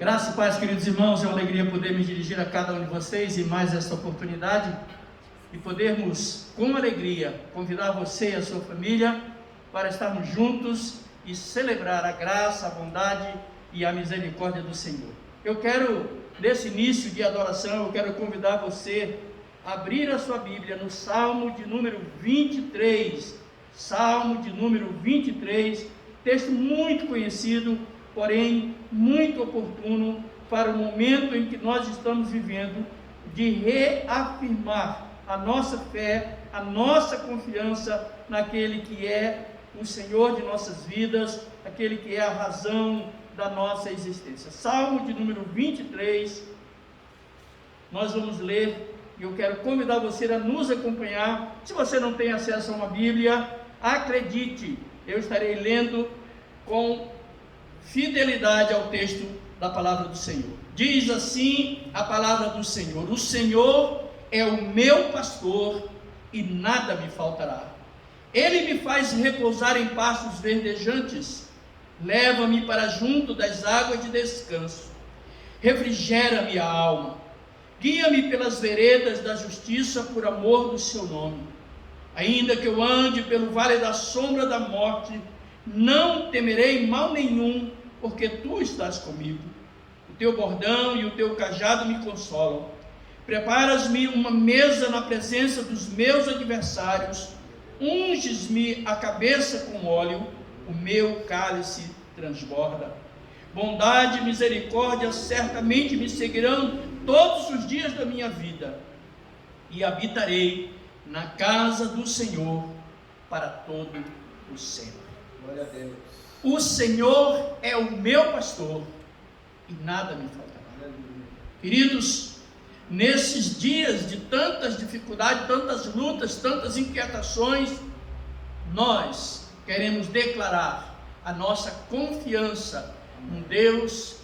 Graça e paz, queridos irmãos, é uma alegria poder me dirigir a cada um de vocês e mais esta oportunidade e podermos, com alegria, convidar você e a sua família para estarmos juntos e celebrar a graça, a bondade e a misericórdia do Senhor. Eu quero, nesse início de adoração, eu quero convidar você a abrir a sua Bíblia no Salmo de número 23, Salmo de número 23, texto muito conhecido, porém muito oportuno para o momento em que nós estamos vivendo, de reafirmar a nossa fé, a nossa confiança naquele que é o Senhor de nossas vidas, aquele que é a razão da nossa existência. Salmo de número 23, nós vamos ler, e eu quero convidar você a nos acompanhar. Se você não tem acesso a uma Bíblia, acredite, eu estarei lendo com fidelidade ao texto da palavra do Senhor. Diz assim a palavra do Senhor: o Senhor é o meu pastor e nada me faltará. Ele me faz repousar em pastos verdejantes, leva-me para junto das águas de descanso, refrigera-me a alma, guia-me pelas veredas da justiça por amor do seu nome. Ainda que eu ande pelo vale da sombra da morte, não temerei mal nenhum, porque tu estás comigo. O teu bordão e o teu cajado me consolam. Preparas-me uma mesa na presença dos meus adversários, unges-me a cabeça com óleo, o meu cálice transborda. Bondade e misericórdia certamente me seguirão todos os dias da minha vida, e habitarei na casa do Senhor para todo o sempre. Glória a Deus. O Senhor é o meu pastor e nada me faltará. Queridos, nesses dias de tantas dificuldades, tantas lutas, tantas inquietações, nós queremos declarar a nossa confiança num Deus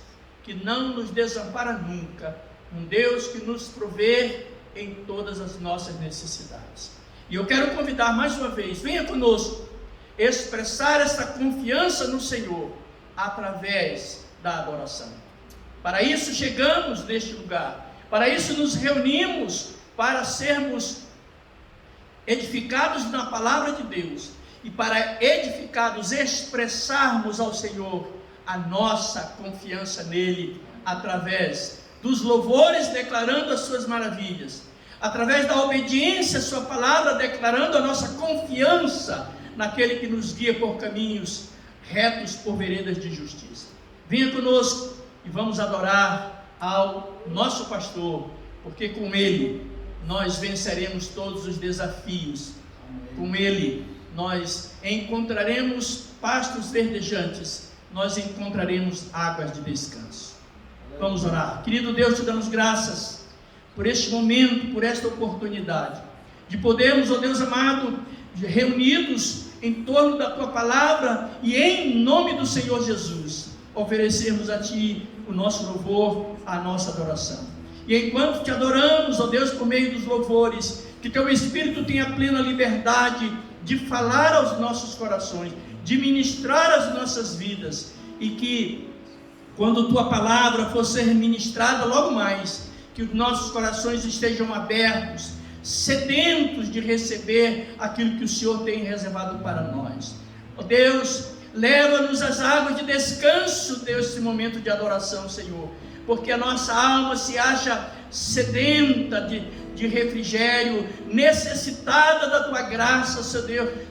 que não nos desampara nunca, um Deus que nos provê em todas as nossas necessidades. E eu quero convidar mais uma vez, venha conosco expressar essa confiança no Senhor através da adoração. Para isso chegamos neste lugar, para isso nos reunimos, para sermos edificados na palavra de Deus e para edificados expressarmos ao Senhor a nossa confiança nele através dos louvores declarando as suas maravilhas, através da obediência à sua palavra declarando a nossa confiança naquele que nos guia por caminhos retos, por veredas de justiça. Venha conosco e vamos adorar ao nosso pastor, porque com ele nós venceremos todos os desafios. Com ele nós encontraremos pastos verdejantes, nós encontraremos águas de descanso. Vamos orar. Querido Deus, te damos graças por este momento, por esta oportunidade de podermos, ó Deus amado, reunidos em torno da tua palavra e em nome do Senhor Jesus, oferecermos a ti o nosso louvor, a nossa adoração. E enquanto te adoramos, ó Deus, por meio dos louvores, que teu Espírito tenha plena liberdade de falar aos nossos corações, de ministrar as nossas vidas, e que quando tua palavra for ser ministrada logo mais, que os nossos corações estejam abertos, sedentos de receber aquilo que o Senhor tem reservado para nós. Ó Deus, leva-nos às águas de descanso deste momento de adoração, Senhor, porque a nossa alma se acha sedenta de refrigério, necessitada da tua graça,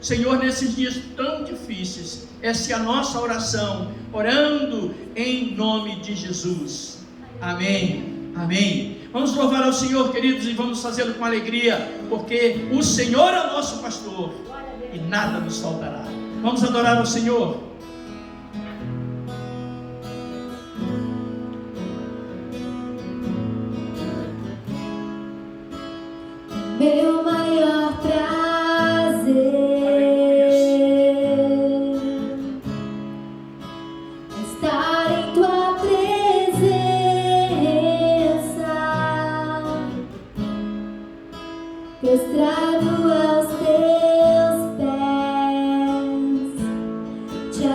Senhor, nesses dias tão difíceis. Essa é a nossa oração, orando em nome de Jesus. Amém, amém. Vamos louvar ao Senhor, queridos, e vamos fazê-lo com alegria, porque o Senhor é o nosso pastor e nada nos faltará. Vamos adorar ao Senhor. Meu maior prazer é estar em tua presença, prostrado aos teus pés, te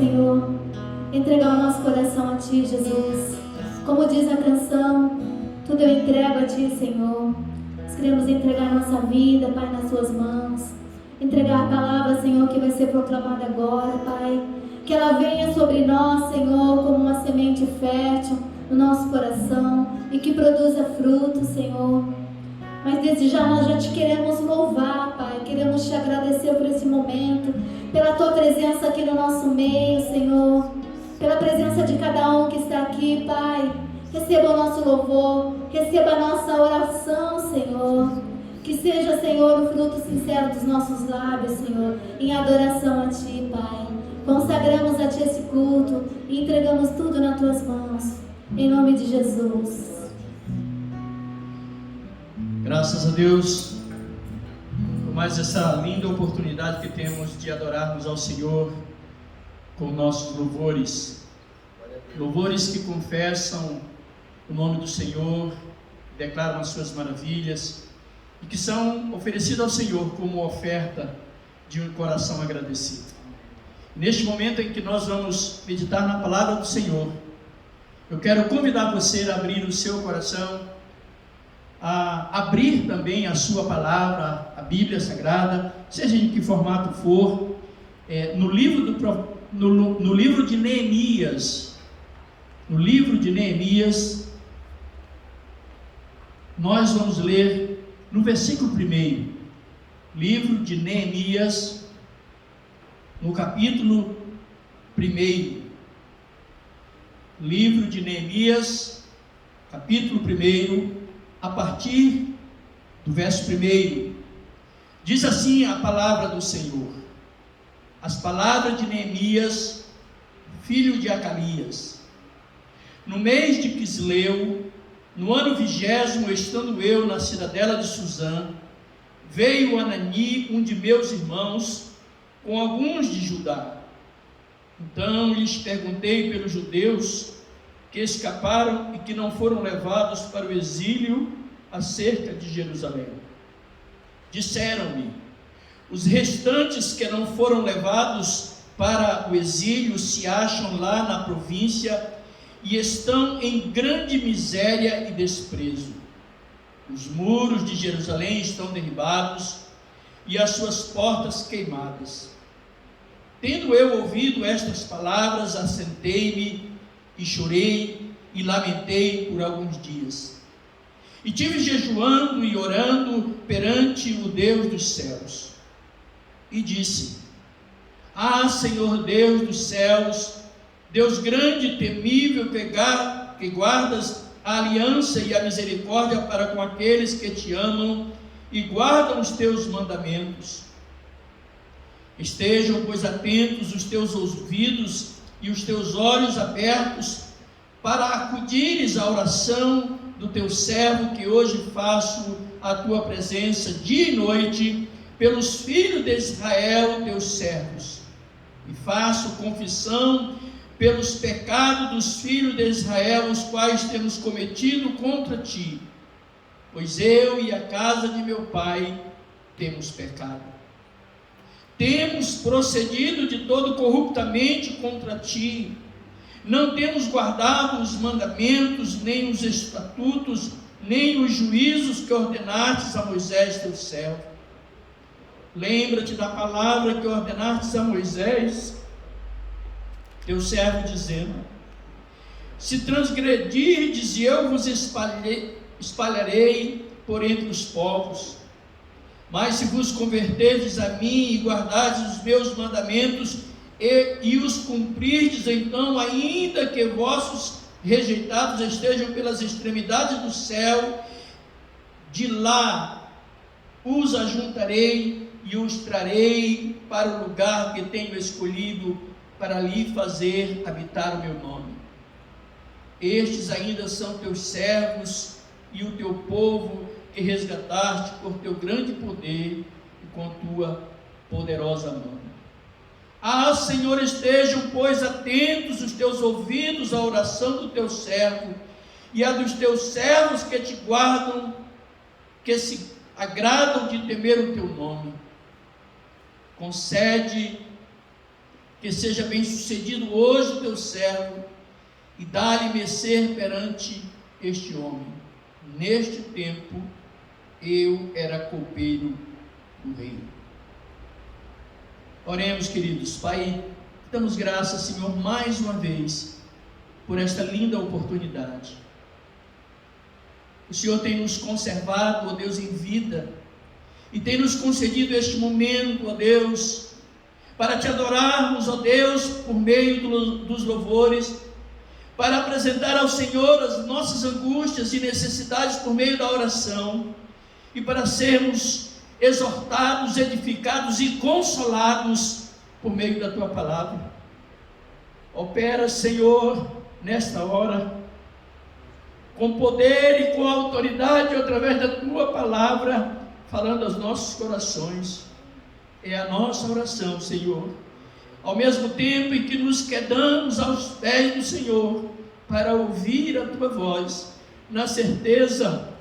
Senhor, entregar o nosso coração a Ti, Jesus. Como diz a canção, tudo eu entrego a Ti, Senhor. Nós queremos entregar nossa vida, Pai, nas Suas mãos. Entregar a palavra, Senhor, que vai ser proclamada agora, Pai. Que ela venha sobre nós, Senhor, como uma semente fértil no nosso coração e que produza fruto, Senhor. Mas desde já nós já Te queremos louvar, Pai. Queremos Te agradecer por esse momento, pela Tua presença aqui no nosso meio, Senhor. Pela presença de cada um que está aqui, Pai. Receba o nosso louvor, receba a nossa oração, Senhor. Que seja, Senhor, o fruto sincero dos nossos lábios, Senhor, em adoração a Ti, Pai. Consagramos a Ti esse culto e entregamos tudo nas Tuas mãos. Em nome de Jesus. Graças a Deus por mais essa linda oportunidade que temos de adorarmos ao Senhor com nossos louvores. Louvores que confessam o nome do Senhor, declaram as suas maravilhas e que são oferecidos ao Senhor como oferta de um coração agradecido. Neste momento em que nós vamos meditar na palavra do Senhor, eu quero convidar você a abrir o seu coração, a abrir também a sua palavra, a Bíblia Sagrada, seja em que formato for, no livro de Neemias. No livro de Neemias, nós vamos ler no versículo 1, livro de Neemias, no capítulo 1, livro de Neemias, capítulo 1, a partir do verso 1, diz assim a palavra do Senhor: as palavras de Neemias, filho de Acalias. No mês de Quisleu, no ano 20º, estando eu na cidadela de Suzã, veio Anani, um de meus irmãos, com alguns de Judá. Então lhes perguntei pelos judeus que escaparam e que não foram levados para o exílio acerca de Jerusalém. Disseram-me: os restantes que não foram levados para o exílio se acham lá na província e estão em grande miséria e desprezo. Os muros de Jerusalém estão derribados e as suas portas queimadas. Tendo eu ouvido estas palavras, assentei-me e chorei e lamentei por alguns dias. E tive jejuando e orando perante o Deus dos céus. E disse: ah, Senhor Deus dos céus, Deus grande e temível, que guardas a aliança e a misericórdia para com aqueles que te amam e guardam os teus mandamentos. Estejam, pois, atentos os teus ouvidos e os teus olhos abertos para acudires à oração do teu servo, que hoje faço a tua presença dia e noite pelos filhos de Israel, teus servos, e faço confissão pelos pecados dos filhos de Israel, os quais temos cometido contra ti, pois eu e a casa de meu pai temos pecado. Temos procedido de todo corruptamente contra ti, não temos guardado os mandamentos, nem os estatutos, nem os juízos que ordenastes a Moisés teu servo. Lembra-te da palavra que ordenastes a Moisés teu servo, dizendo: se transgredirdes, eu vos espalharei por entre os povos. Mas se vos converterdes a mim e guardardes os meus mandamentos e os cumprirdes, então, ainda que vossos rejeitados estejam pelas extremidades do céu, de lá os ajuntarei e os trarei para o lugar que tenho escolhido, para ali fazer habitar o meu nome. Estes ainda são teus servos e o teu povo, que resgataste por teu grande poder e com tua poderosa mão. Ah, Senhor, estejam, pois, atentos os teus ouvidos à oração do teu servo e a dos teus servos que te guardam, que se agradam de temer o teu nome. Concede que seja bem sucedido hoje o teu servo, e dá-lhe mercê perante este homem. Neste tempo eu era copeiro do reino. Oremos, queridos. Pai, damos graças, Senhor, mais uma vez, por esta linda oportunidade. O Senhor tem nos conservado, ó Deus, em vida, e tem nos concedido este momento, ó Deus, para te adorarmos, ó Deus, por meio dos louvores, para apresentar ao Senhor as nossas angústias e necessidades por meio da oração, e para sermos exortados, edificados e consolados por meio da tua palavra. Opera, Senhor, nesta hora, com poder e com autoridade, através da tua palavra, falando aos nossos corações. É a nossa oração, Senhor, ao mesmo tempo em que nos quedamos aos pés do Senhor, para ouvir a tua voz, na certeza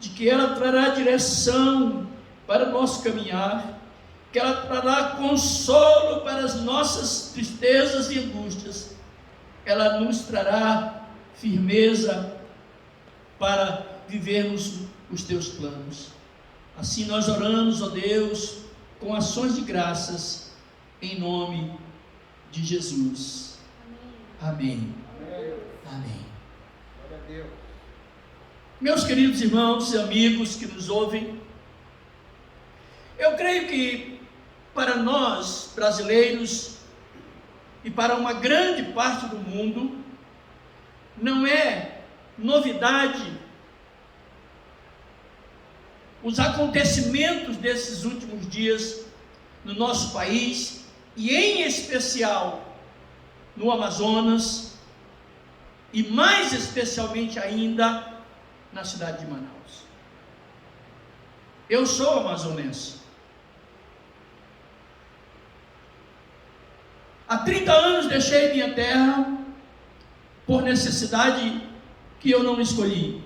de que ela trará direção para o nosso caminhar, que ela trará consolo para as nossas tristezas e angústias, ela nos trará firmeza para vivermos os teus planos. Assim nós oramos, ó Deus, com ações de graças, em nome de Jesus. Amém. Amém. Amém. Glória a Deus. Meus queridos irmãos e amigos que nos ouvem, eu creio que para nós brasileiros e para uma grande parte do mundo, não é novidade os acontecimentos desses últimos dias no nosso país, e em especial no Amazonas, e mais especialmente ainda na cidade de Manaus. Eu sou amazonense. Há 30 anos deixei minha terra por necessidade que eu não escolhi,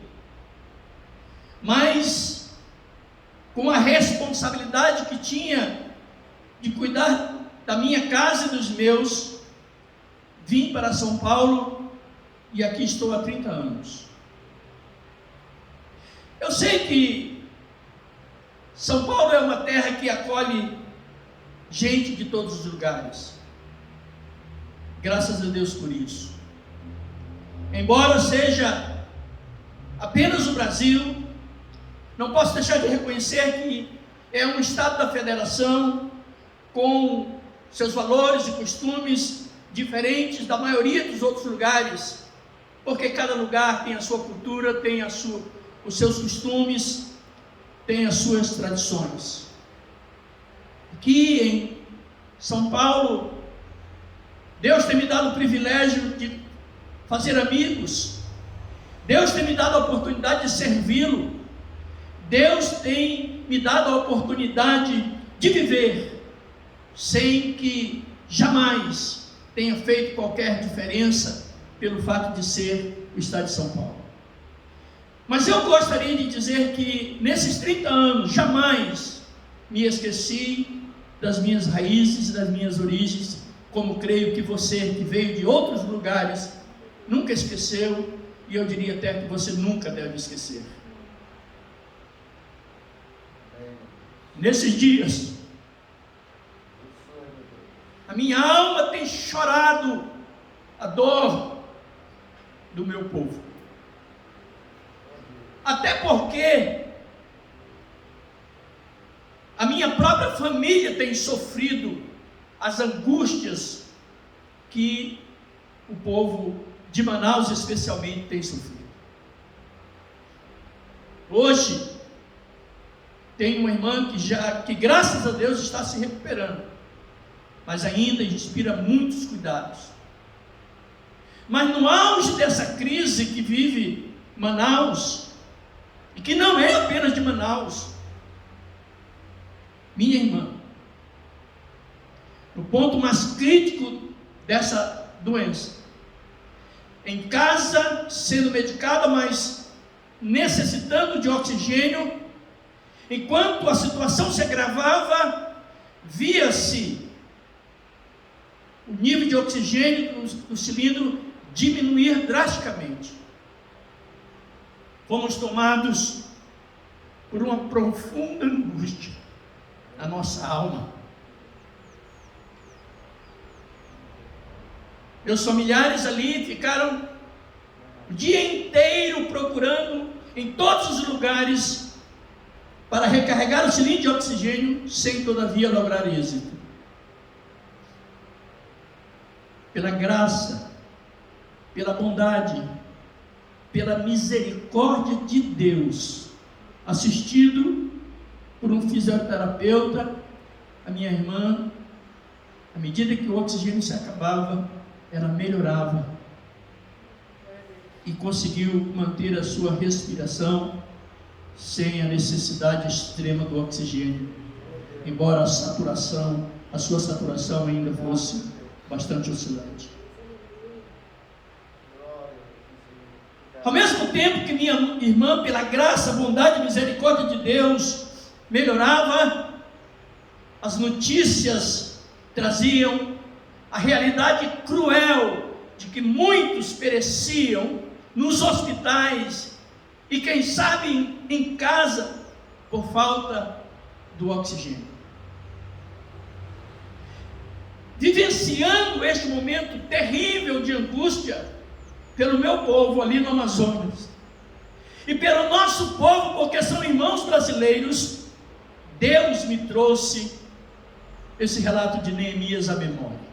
mas com a responsabilidade que tinha de cuidar da minha casa e dos meus, vim para São Paulo e aqui estou há 30 anos. Eu sei que São Paulo é uma terra que acolhe gente de todos os lugares. Graças a Deus por isso. Embora seja apenas o Brasil, não posso deixar de reconhecer que é um estado da federação com seus valores e costumes diferentes da maioria dos outros lugares, porque cada lugar tem a sua cultura, tem os seus costumes, tem as suas tradições. Aqui em São Paulo, Deus tem me dado o privilégio de fazer amigos, Deus tem me dado a oportunidade de servi-lo, Deus tem me dado a oportunidade de viver sem que jamais tenha feito qualquer diferença pelo fato de ser o estado de São Paulo. Mas eu gostaria de dizer que nesses 30 anos jamais me esqueci das minhas raízes, das minhas origens, como creio que você que veio de outros lugares nunca esqueceu, e eu diria até que você nunca deve esquecer. Nesses dias, a minha alma tem chorado a dor do meu povo. Até porque a minha própria família tem sofrido as angústias que o povo de Manaus especialmente tem sofrido. Hoje tem uma irmã que graças a Deus está se recuperando, mas ainda inspira muitos cuidados. Mas no auge dessa crise que vive Manaus, e que não é apenas de Manaus, minha irmã, no ponto mais crítico dessa doença, em casa, sendo medicada, mas necessitando de oxigênio, enquanto a situação se agravava, via-se o nível de oxigênio do cilindro diminuir drasticamente. Fomos tomados por uma profunda angústia na nossa alma. Meus familiares ali ficaram o dia inteiro procurando em todos os lugares para recarregar o cilindro de oxigênio, sem todavia lograr êxito. Pela graça, pela bondade, pela misericórdia de Deus, assistido por um fisioterapeuta, a minha irmã, à medida que o oxigênio se acabava, ela melhorava e conseguiu manter a sua respiração sem a necessidade extrema do oxigênio, embora a sua saturação ainda fosse bastante oscilante. Ao mesmo tempo que minha irmã, pela graça, bondade e misericórdia de Deus, melhorava, as notícias traziam a realidade cruel de que muitos pereciam nos hospitais e quem sabe em casa por falta do oxigênio. Vivenciando este momento terrível de angústia pelo meu povo ali no Amazonas e pelo nosso povo, porque são irmãos brasileiros, Deus me trouxe esse relato de Neemias à memória.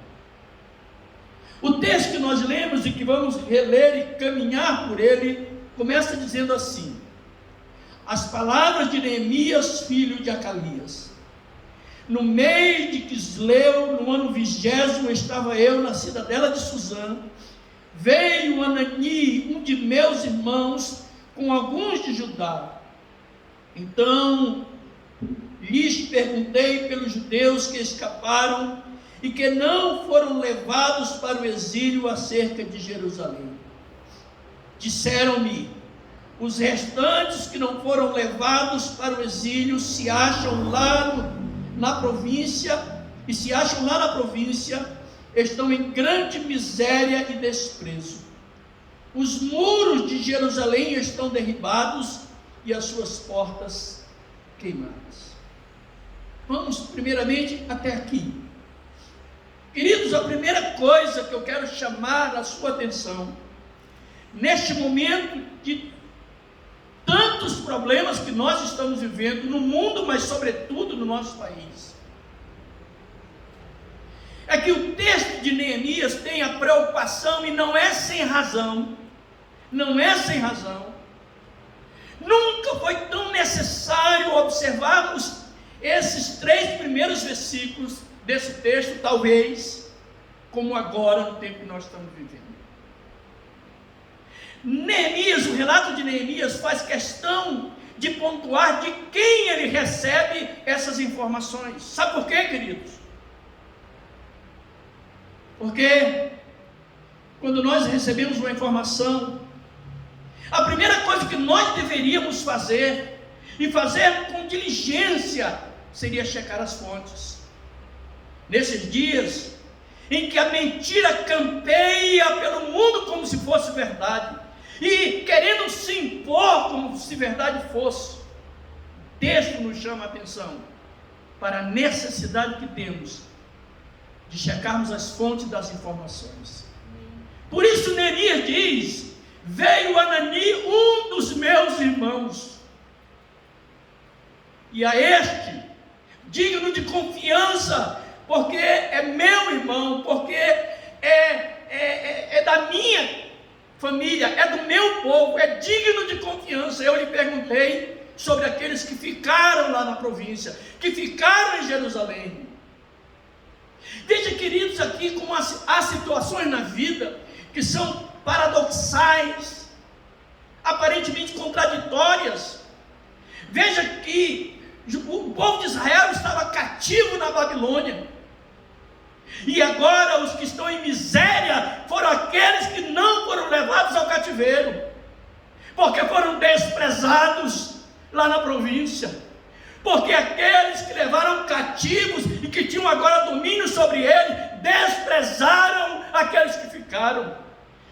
O texto que nós lemos e que vamos reler e caminhar por ele, começa dizendo assim: as palavras de Neemias, filho de Acalias. No mês de Quisleu, no ano 20º, estava eu na cidadela de Suzã. Veio Anani, um de meus irmãos, com alguns de Judá. Então lhes perguntei pelos judeus que escaparam e que não foram levados para o exílio acerca de Jerusalém. Disseram-me: os restantes que não foram levados para o exílio se acham lá na província, e se acham lá na província, estão em grande miséria e desprezo. Os muros de Jerusalém estão derribados e as suas portas queimadas. Vamos primeiramente até aqui. Queridos, a primeira coisa que eu quero chamar a sua atenção, neste momento de tantos problemas que nós estamos vivendo no mundo, mas sobretudo no nosso país, é que o texto de Neemias tem a preocupação, e não é sem razão, nunca foi tão necessário observarmos esses 3 primeiros versículos desse texto, talvez, como agora no tempo que nós estamos vivendo. Neemias, o relato de Neemias faz questão de pontuar de quem ele recebe essas informações. Sabe por quê, queridos? Porque quando nós recebemos uma informação, a primeira coisa que nós deveríamos fazer, e fazer com diligência, seria checar as fontes. Nesses dias em que a mentira campeia pelo mundo como se fosse verdade, e querendo se impor como se verdade fosse, o texto nos chama a atenção para a necessidade que temos de checarmos as fontes das informações. Por isso Neemias diz: veio Anani, um dos meus irmãos, e a este, digno de confiança, porque é meu irmão, porque é da minha família, é do meu povo, é digno de confiança. Eu lhe perguntei sobre aqueles que ficaram lá na província, que ficaram em Jerusalém. Veja, queridos, aqui como há situações na vida que são paradoxais, aparentemente contraditórias. Veja que o povo de Israel estava cativo na Babilônia, e agora os que estão em miséria foram aqueles que não foram levados ao cativeiro, porque foram desprezados lá na província. Porque aqueles que levaram cativos e que tinham tinham agora domínio sobre ele, desprezaram aqueles que ficaram,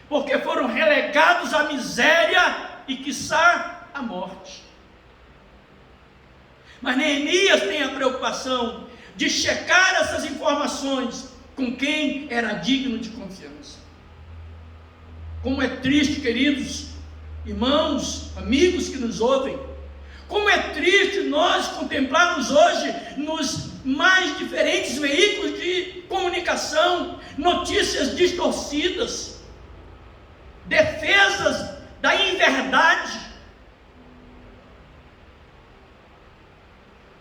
porque foram relegados à miséria e, quiçá, à morte. Mas Neemias tem a preocupação de checar essas informações com quem era digno de confiança. Como é triste, queridos irmãos, amigos que nos ouvem, como é triste nós contemplarmos hoje nos mais diferentes veículos de comunicação notícias distorcidas, defesas da inverdade.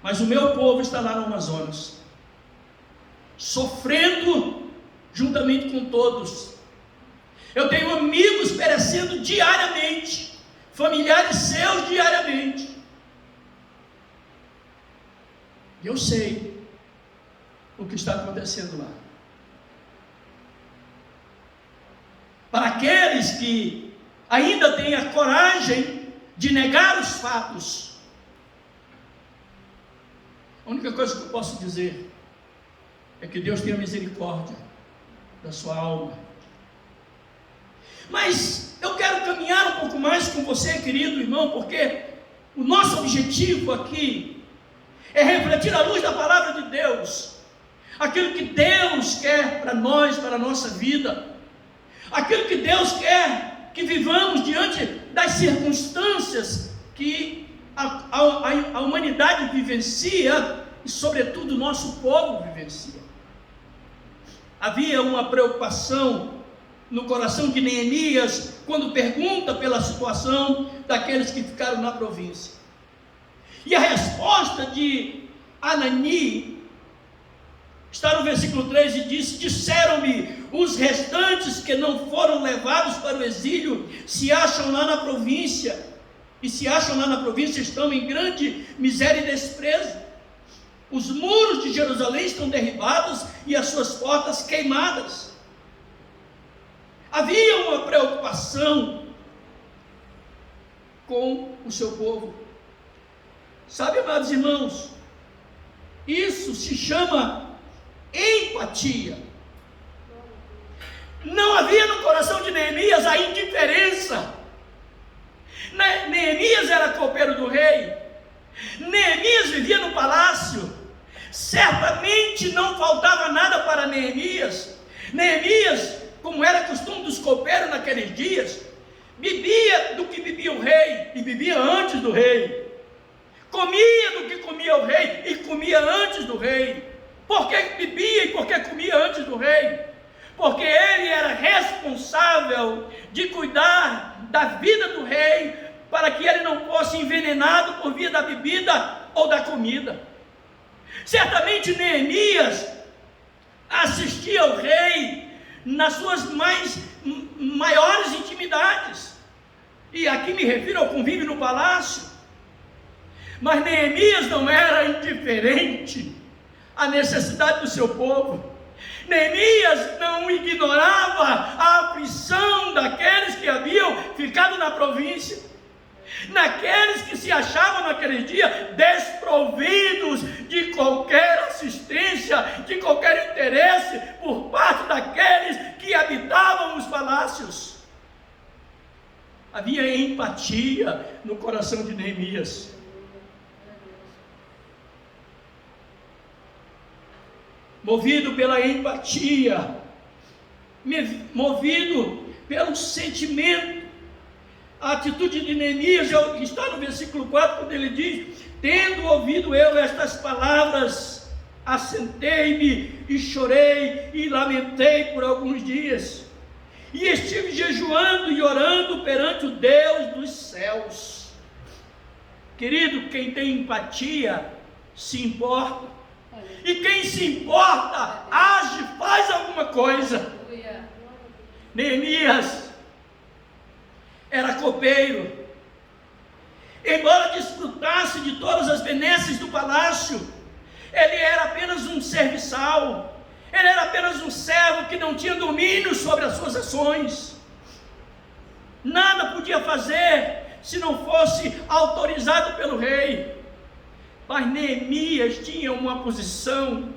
Mas o meu povo está lá no Amazonas, sofrendo juntamente com todos. Eu tenho amigos perecendo diariamente, familiares seus diariamente. Eu sei o que está acontecendo lá. Para aqueles que ainda têm a coragem de negar os fatos, a única coisa que eu posso dizer é que Deus tenha misericórdia da sua alma. Mas eu quero caminhar um pouco mais com você, querido irmão, porque o nosso objetivo aqui é refletir a luz da palavra de Deus, aquilo que Deus quer para nós, para a nossa vida, aquilo que Deus quer que vivamos diante das circunstâncias que a humanidade vivencia e, sobretudo, o nosso povo vivencia. Havia uma preocupação no coração de Neemias quando pergunta pela situação daqueles que ficaram na província. E a resposta de Anani está no versículo 3 e diz: disseram-me, os restantes que não foram levados para o exílio se acham lá na província, e se acham lá na província estão em grande miséria e desprezo. Os muros de Jerusalém estão derribados e as suas portas queimadas. Havia uma preocupação com o seu povo. Sabe, amados irmãos, isso se chama empatia. Não havia no coração de Neemias a indiferença. Neemias era copeiro do rei. Neemias vivia no palácio. Certamente não faltava nada para Neemias. Neemias, como era costume dos copeiros naqueles dias, bebia do que bebia o rei, e bebia antes do rei. Comia do que comia o rei, e comia antes do rei. Por que bebia e por que comia antes do rei? Porque ele era responsável de cuidar da vida do rei, para que ele não fosse envenenado por via da bebida ou da comida. Certamente Neemias assistia ao rei nas suas maiores intimidades, e aqui me refiro ao convívio no palácio. Mas Neemias não era indiferente à necessidade do seu povo. Neemias não ignorava a aflição daqueles que haviam ficado na província, naqueles que se achavam naquele dia desprovidos de qualquer assistência, de qualquer interesse por parte daqueles que habitavam os palácios. Havia empatia no coração de Neemias. Movido pela empatia, movido pelo sentimento, a atitude de Neemias está no versículo 4, quando ele diz: tendo ouvido eu estas palavras, assentei-me e chorei e lamentei por alguns dias, e estive jejuando e orando perante o Deus dos céus. Querido, quem tem empatia se importa, e quem se importa age, faz alguma coisa. Neemias era copeiro. Embora desfrutasse de todas as benesses do palácio, ele era apenas um serviçal. Ele era apenas um servo que não tinha domínio sobre as suas ações. Nada podia fazer se não fosse autorizado pelo rei. Mas Neemias tinha uma posição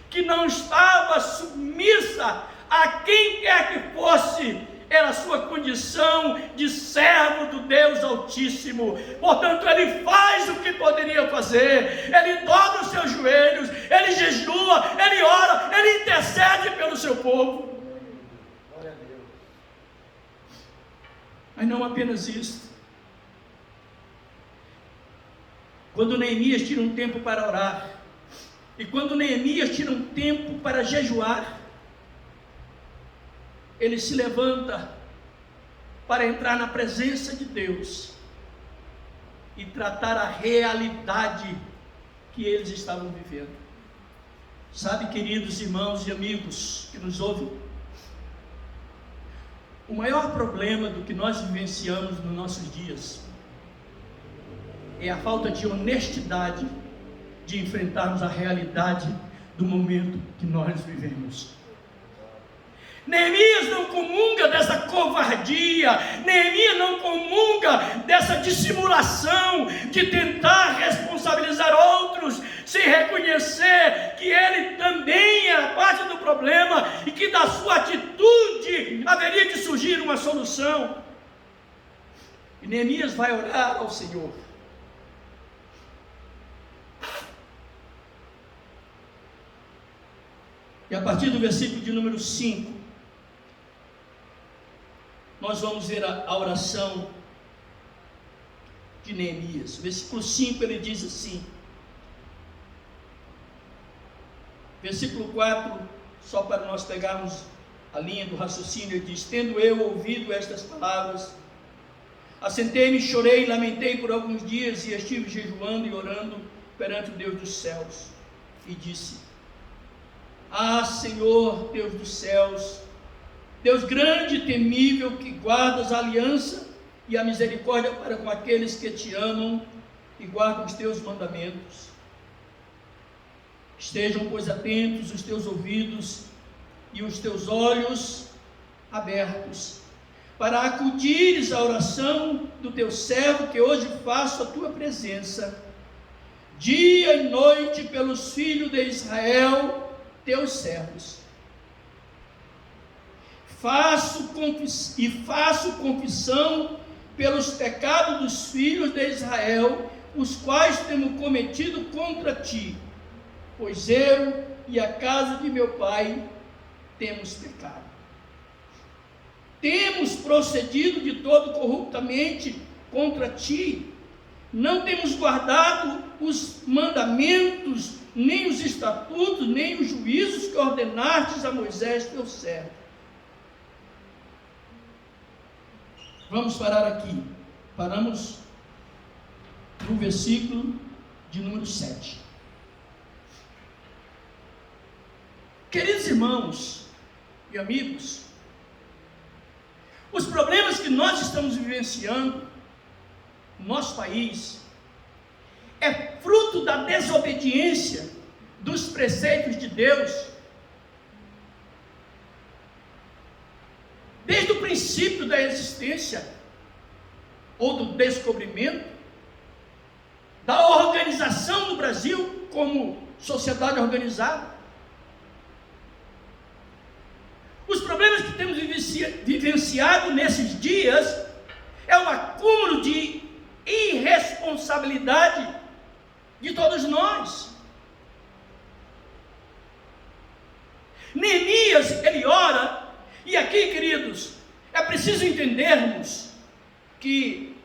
que não estava submissa a quem quer que fosse, era a sua condição de servo do Deus Altíssimo. Portanto, ele faz o que poderia fazer, ele dobra os seus joelhos, ele jejua, ele ora, ele intercede pelo seu povo. Glória a Deus. Mas não apenas isso. Quando Neemias tira um tempo para orar, e quando Neemias tira um tempo para jejuar, ele se levanta para entrar na presença de Deus e tratar a realidade que eles estavam vivendo. Sabe, queridos irmãos e amigos que nos ouvem, o maior problema do que nós vivenciamos nos nossos dias é a falta de honestidade de enfrentarmos a realidade do momento que nós vivemos. Neemias não comunga dessa covardia, Neemias não comunga dessa dissimulação de tentar responsabilizar outros, sem reconhecer que ele também era parte do problema e que da sua atitude haveria de surgir uma solução. E Neemias vai orar ao Senhor. E a partir do versículo de número 5, nós vamos ver a oração de Neemias. Versículo 5, ele diz assim, versículo 4, só para nós pegarmos a linha do raciocínio, ele diz: tendo eu ouvido estas palavras, assentei-me, chorei, lamentei por alguns dias, e estive jejuando e orando perante o Deus dos céus, e disse: ah, Senhor, Deus dos céus, Deus grande e temível, que guardas a aliança e a misericórdia para com aqueles que te amam e guardam os teus mandamentos. Estejam, pois, atentos os teus ouvidos e os teus olhos abertos, para acudires à oração do teu servo, que hoje faço a tua presença, dia e noite, pelos filhos de Israel, teus servos. Faço confissão pelos pecados dos filhos de Israel, os quais temos cometido contra ti, pois eu e a casa de meu pai temos pecado. Temos procedido de todo corruptamente contra ti, não temos guardado os mandamentos, nem os estatutos, nem os juízos que ordenastes a Moisés teu servo. Vamos parar aqui. Paramos no versículo de número 7. Queridos irmãos e amigos, os problemas que nós estamos vivenciando no nosso país é fruto da desobediência dos preceitos de Deus, desde o princípio da existência, ou do descobrimento, da organização do Brasil como sociedade organizada. Os problemas que temos vivenciado nesses dias é um acúmulo de irresponsabilidade de todos nós. Neemias, ele ora, e aqui, queridos, é preciso entendermos que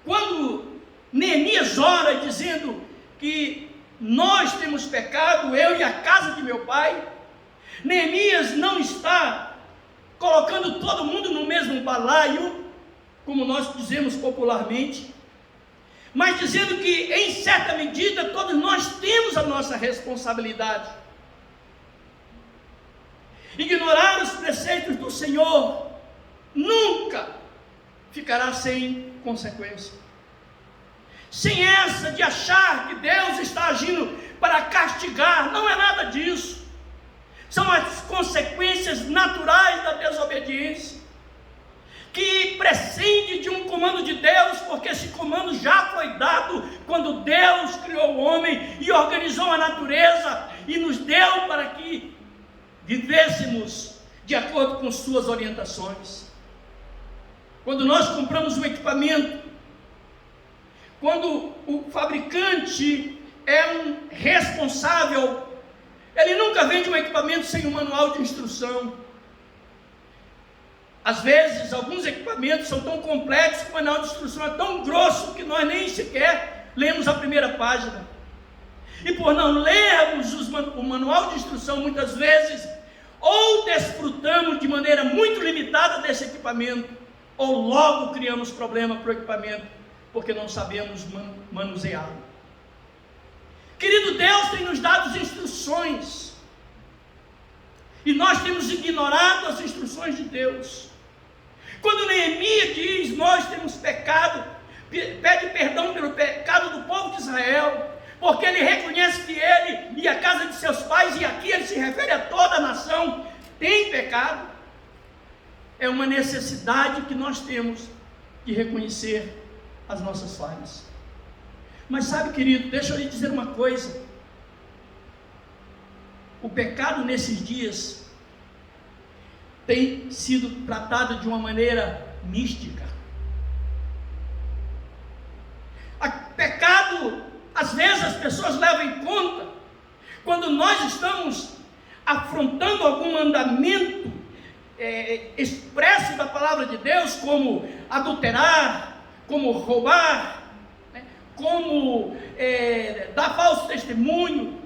quando Neemias ora dizendo que nós temos pecado, eu e a casa de meu pai, Neemias não está colocando todo mundo no mesmo balaio, como nós dizemos popularmente, mas dizendo que, em certa medida, todos nós temos a nossa responsabilidade. Ignorar os preceitos do Senhor nunca ficará sem consequência. Sem essa de achar que Deus está agindo para castigar, não é nada disso. São as consequências naturais da desobediência, que prescinde de um comando de Deus, porque esse comando já foi dado quando Deus criou o homem e organizou a natureza e nos deu para que vivêssemos de acordo com suas orientações. Quando nós compramos um equipamento, quando o fabricante é um responsável, ele nunca vende um equipamento sem um manual de instrução. Às vezes, alguns equipamentos são tão complexos que o manual de instrução é tão grosso que nós nem sequer lemos a primeira página. E por não lermos o manual de instrução, muitas vezes, ou desfrutamos de maneira muito limitada desse equipamento, ou logo criamos problema para o equipamento, porque não sabemos manuseá-lo. Querido, Deus tem nos dado as instruções, e nós temos ignorado as instruções de Deus. Quando Neemias diz, nós temos pecado, pede perdão pelo pecado do povo de Israel, porque ele reconhece que ele e a casa de seus pais, e aqui ele se refere a toda a nação, tem pecado. É uma necessidade que nós temos de reconhecer as nossas falhas. Mas sabe, querido, deixa eu lhe dizer uma coisa. O pecado nesses dias tem sido tratado de uma maneira mística. Pecado, às vezes as pessoas levam em conta, quando nós estamos afrontando algum mandamento expresso da palavra de Deus, como adulterar, como roubar, como dar falso testemunho.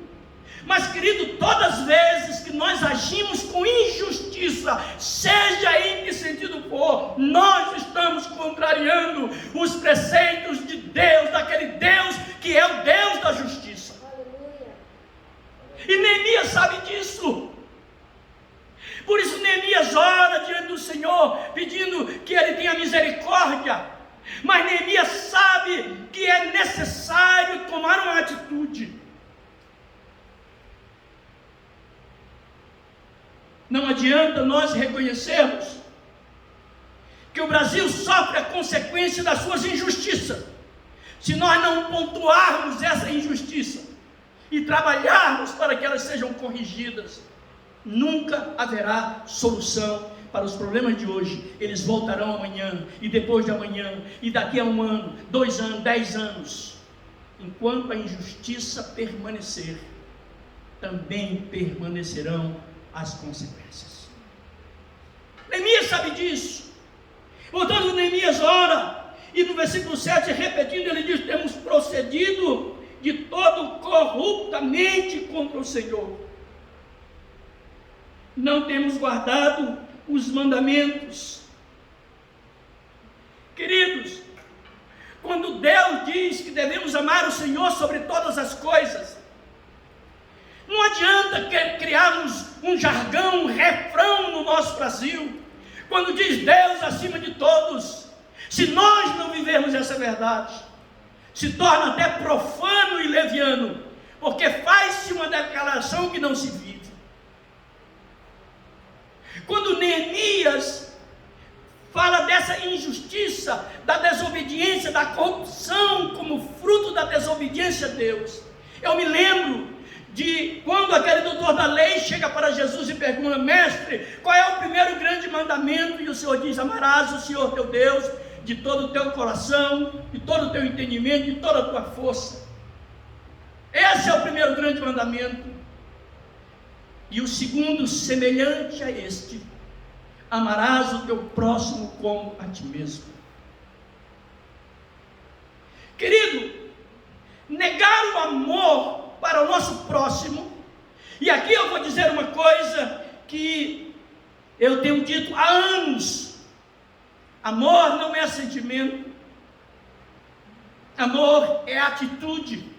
Mas, querido, todas as vezes que nós agimos com injustiça, seja em que sentido for, nós estamos contrariando os preceitos de Deus, daquele Deus que é o Deus da justiça. Aleluia. E Neemias sabe disso. Por isso Neemias ora diante do Senhor, pedindo que Ele tenha misericórdia. Mas Neemias sabe que é necessário tomar uma atitude. Não adianta nós reconhecermos que o Brasil sofre a consequência das suas injustiças, se nós não pontuarmos essa injustiça e trabalharmos para que elas sejam corrigidas. Nunca haverá solução para os problemas de hoje. Eles voltarão amanhã, e depois de amanhã, e daqui a 1 ano, 2 anos, 10 anos. Enquanto a injustiça permanecer, também permanecerão as consequências. Neemias sabe disso. Portanto, Neemias ora, e no versículo 7, repetindo, ele diz: temos procedido de todo corruptamente contra o Senhor. Não temos guardado os mandamentos. Queridos, quando Deus diz que devemos amar o Senhor sobre todas as coisas, não adianta criarmos um jargão, um refrão no nosso Brasil, quando diz Deus acima de todos. Se nós não vivermos essa verdade, se torna até profano e leviano, porque faz-se uma declaração que não se vive. Quando Neemias fala dessa injustiça, da desobediência, da corrupção como fruto da desobediência a Deus, eu me lembro de quando aquele doutor da lei chega para Jesus e pergunta: mestre, qual é o primeiro grande mandamento? E o Senhor diz: amarás o Senhor teu Deus de todo o teu coração, de todo o teu entendimento, de toda a tua força. Esse é o primeiro grande mandamento. E o segundo, semelhante a este: amarás o teu próximo como a ti mesmo. Querido, negar o amor para o nosso próximo, e aqui eu vou dizer uma coisa que eu tenho dito há anos: amor não é sentimento, amor é atitude.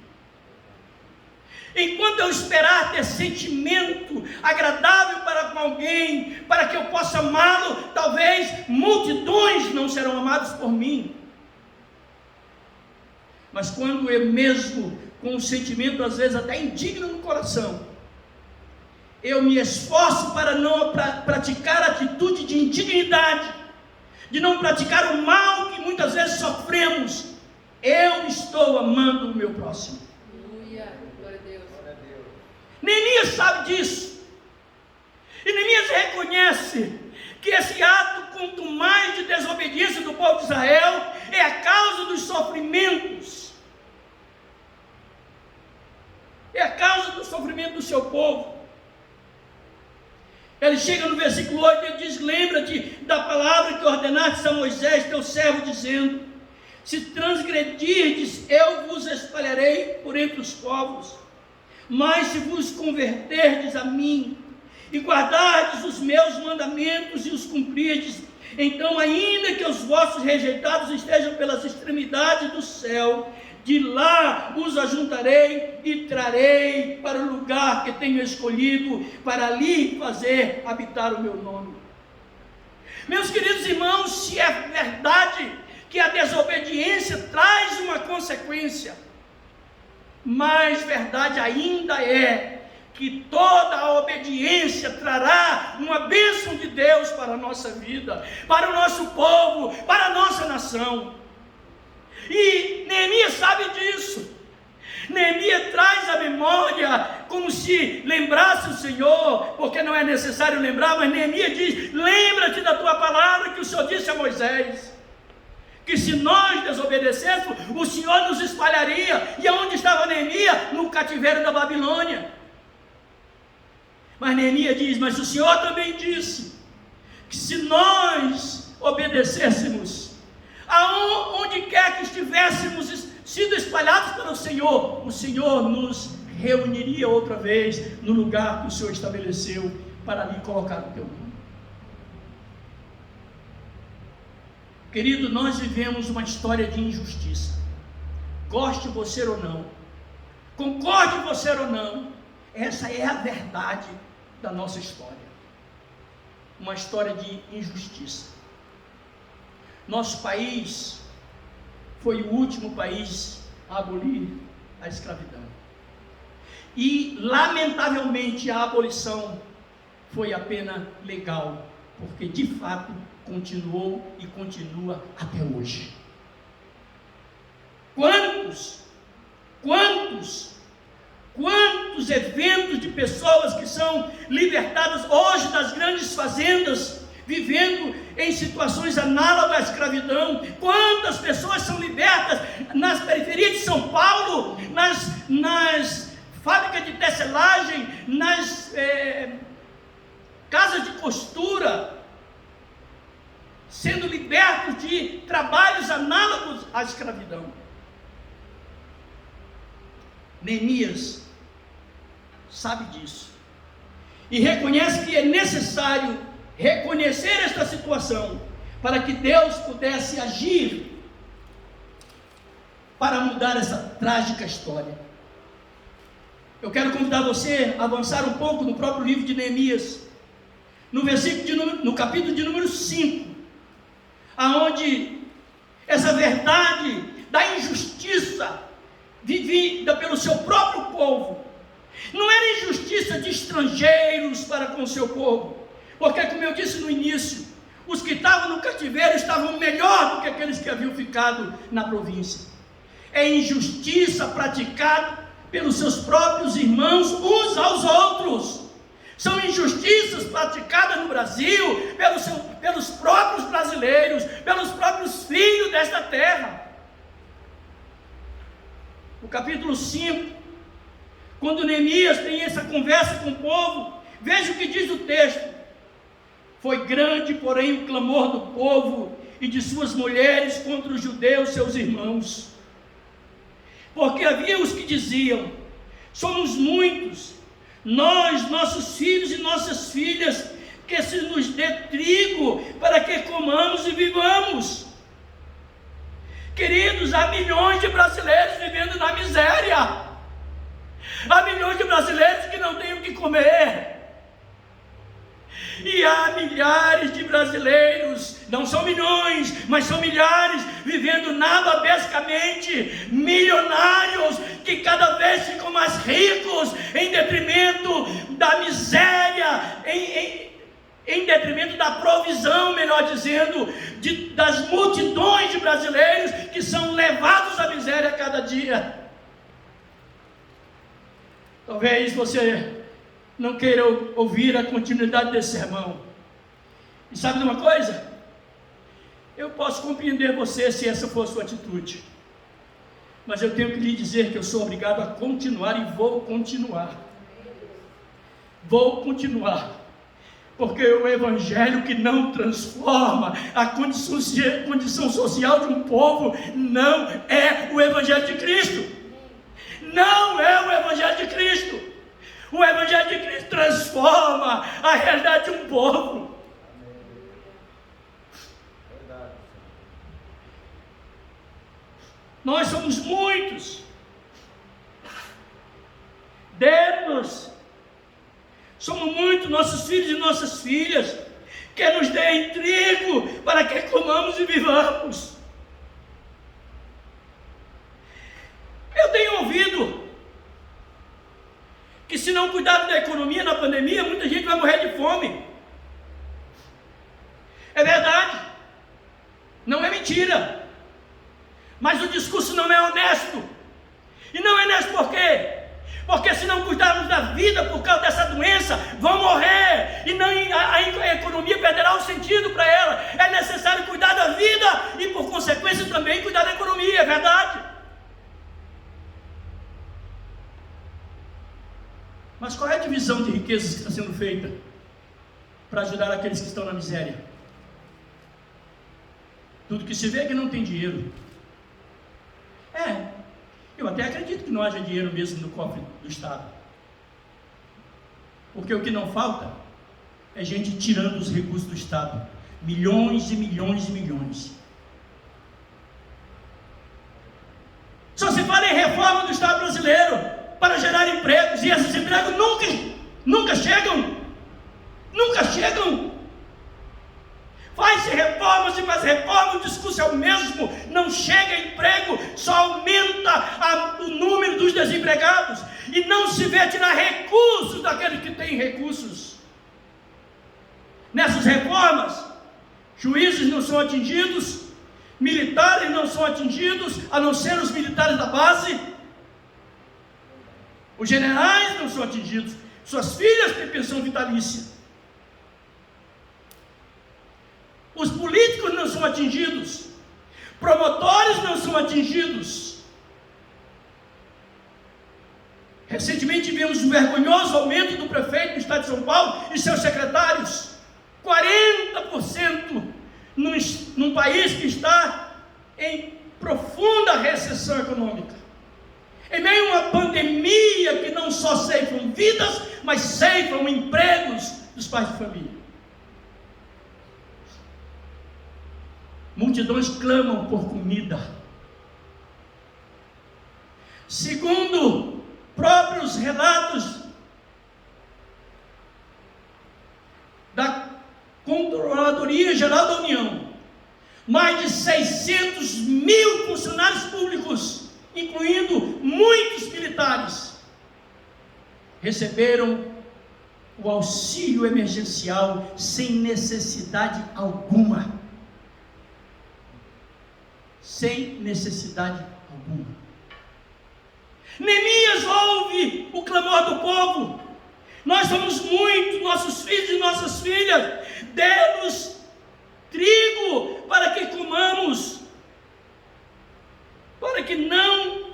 Enquanto eu esperar ter sentimento agradável para com alguém, para que eu possa amá-lo, talvez multidões não serão amadas por mim. Mas quando eu mesmo, com um sentimento às vezes até indigno no coração, eu me esforço para não praticar atitude de indignidade, de não praticar o mal que muitas vezes sofremos, eu estou amando o meu próximo. Neemias sabe disso. reconhece que esse ato, quanto mais de desobediência do povo de Israel, é a causa dos sofrimentos. É a causa do sofrimento do seu povo. Ele chega no versículo 8 e diz: lembra-te da palavra que ordenaste a Moisés, teu servo, dizendo: se transgredirdes, eu vos espalharei por entre os povos. Mas se vos converterdes a mim, e guardardes os meus mandamentos e os cumprirdes, então, ainda que os vossos rejeitados estejam pelas extremidades do céu, de lá os ajuntarei e trarei para o lugar que tenho escolhido, para ali fazer habitar o meu nome. Meus queridos irmãos, se é verdade que a desobediência traz uma consequência, mais verdade ainda é que toda a obediência trará uma bênção de Deus para a nossa vida, para o nosso povo, para a nossa nação. E Neemias sabe disso. Neemias traz a memória como se lembrasse o Senhor, porque não é necessário lembrar, mas Neemias diz: lembra-te da tua palavra que o Senhor disse a Moisés, que se nós desobedecêssemos, o Senhor nos espalharia. E aonde estava Neemias? No cativeiro da Babilônia. Mas Neemias diz: mas o Senhor também disse que se nós obedecêssemos, aonde quer que estivéssemos sido espalhados pelo Senhor, o Senhor nos reuniria outra vez no lugar que o Senhor estabeleceu para ali colocar o teu nome. Querido, nós vivemos uma história de injustiça. Goste você ou não, concorde você ou não, essa é a verdade da nossa história. Uma história de injustiça. Nosso país foi o último país a abolir a escravidão. E, lamentavelmente, a abolição foi apenas legal, porque de fato continuou e continua até hoje. Quantos eventos de pessoas que são libertadas hoje das grandes fazendas, vivendo em situações análogas à escravidão. Quantas pessoas são libertas nas periferias de São Paulo, nas fábricas de tecelagem, nas casas de costura, sendo libertos de trabalhos análogos à escravidão. Neemias sabe disso e reconhece que é necessário reconhecer esta situação para que Deus pudesse agir para mudar essa trágica história. Eu quero convidar você a avançar um pouco no próprio livro de Neemias, no capítulo de número 5, aonde essa verdade da injustiça vivida pelo seu próprio povo, não era injustiça de estrangeiros para com o seu povo, porque, como eu disse no início, os que estavam no cativeiro estavam melhor do que aqueles que haviam ficado na província. É injustiça praticada pelos seus próprios irmãos uns aos outros. São injustiças praticadas no Brasil pelos próprios brasileiros, pelos próprios filhos desta terra. No capítulo 5, quando Neemias tem essa conversa com o povo, veja o que diz o texto: foi grande, porém, o clamor do povo e de suas mulheres contra os judeus, seus irmãos, porque havia os que diziam: somos muitos, nós, nossos filhos e nossas filhas, que se nos dê trigo para que comamos e vivamos. Queridos, há milhões de brasileiros vivendo na miséria, há milhões de brasileiros que não têm o que comer, e há milhares de brasileiros, não são milhões, mas são milhares, vivendo nababescamente, milionários, que cada vez ficam mais ricos, em detrimento da miséria, em detrimento da provisão, melhor dizendo, das multidões de brasileiros que são levados à miséria a cada dia. Talvez você não queira ouvir a continuidade desse sermão, E sabe de uma coisa? Eu posso compreender você se essa for a sua atitude, mas eu tenho que lhe dizer que eu sou obrigado a continuar e vou continuar. Vou continuar. Porque o evangelho que não transforma a condição social de um povo não é o evangelho de Cristo. Não é o evangelho de Cristo. O evangelho de Cristo transforma a realidade de um povo. Nós somos muitos. Deus, somos muitos, nossos filhos e nossas filhas, que nos deem trigo para que comamos e vivamos. Eu tenho ouvido que se não cuidar da economia na pandemia, muita gente vai morrer de fome. É verdade, não é mentira. Mas o discurso não é honesto. E não é honesto por quê? Porque se não cuidarmos da vida por causa dessa doença, vão morrer. E não, a economia perderá o sentido para ela. É necessário cuidar da vida e por consequência também cuidar da economia, é verdade? Mas qual é a divisão de riquezas que está sendo feita para ajudar aqueles que estão na miséria? Tudo que se vê é que não tem dinheiro. Eu até acredito que não haja dinheiro mesmo no cofre do Estado, porque o que não falta é gente tirando os recursos do Estado, milhões e milhões e milhões. Só se fala em reforma do Estado brasileiro para gerar empregos, e esses empregos nunca chegam. Faz-se reformas e mais reformas, o discurso é o mesmo, não chega emprego, só aumenta o número dos desempregados, e não se vê tirar recursos daqueles que têm recursos. Nessas reformas, juízes não são atingidos, militares não são atingidos, a não ser os militares da base, os generais não são atingidos, suas filhas têm pensão vitalícia. Os políticos não são atingidos, promotores não são atingidos. Recentemente vimos um vergonhoso aumento do prefeito do estado de São Paulo e seus secretários, 40% num país que está em profunda recessão econômica, em meio a uma pandemia que não só ceifam vidas, mas ceifam empregos dos pais de família. Multidões clamam por comida. Segundo próprios relatos da Controladoria Geral da União, mais de 600 mil funcionários públicos, incluindo muitos militares, receberam o auxílio emergencial sem necessidade alguma. Sem necessidade alguma. Neemias ouve o clamor do povo. Nós somos muitos, nossos filhos e nossas filhas, dê-nos trigo para que comamos, para que não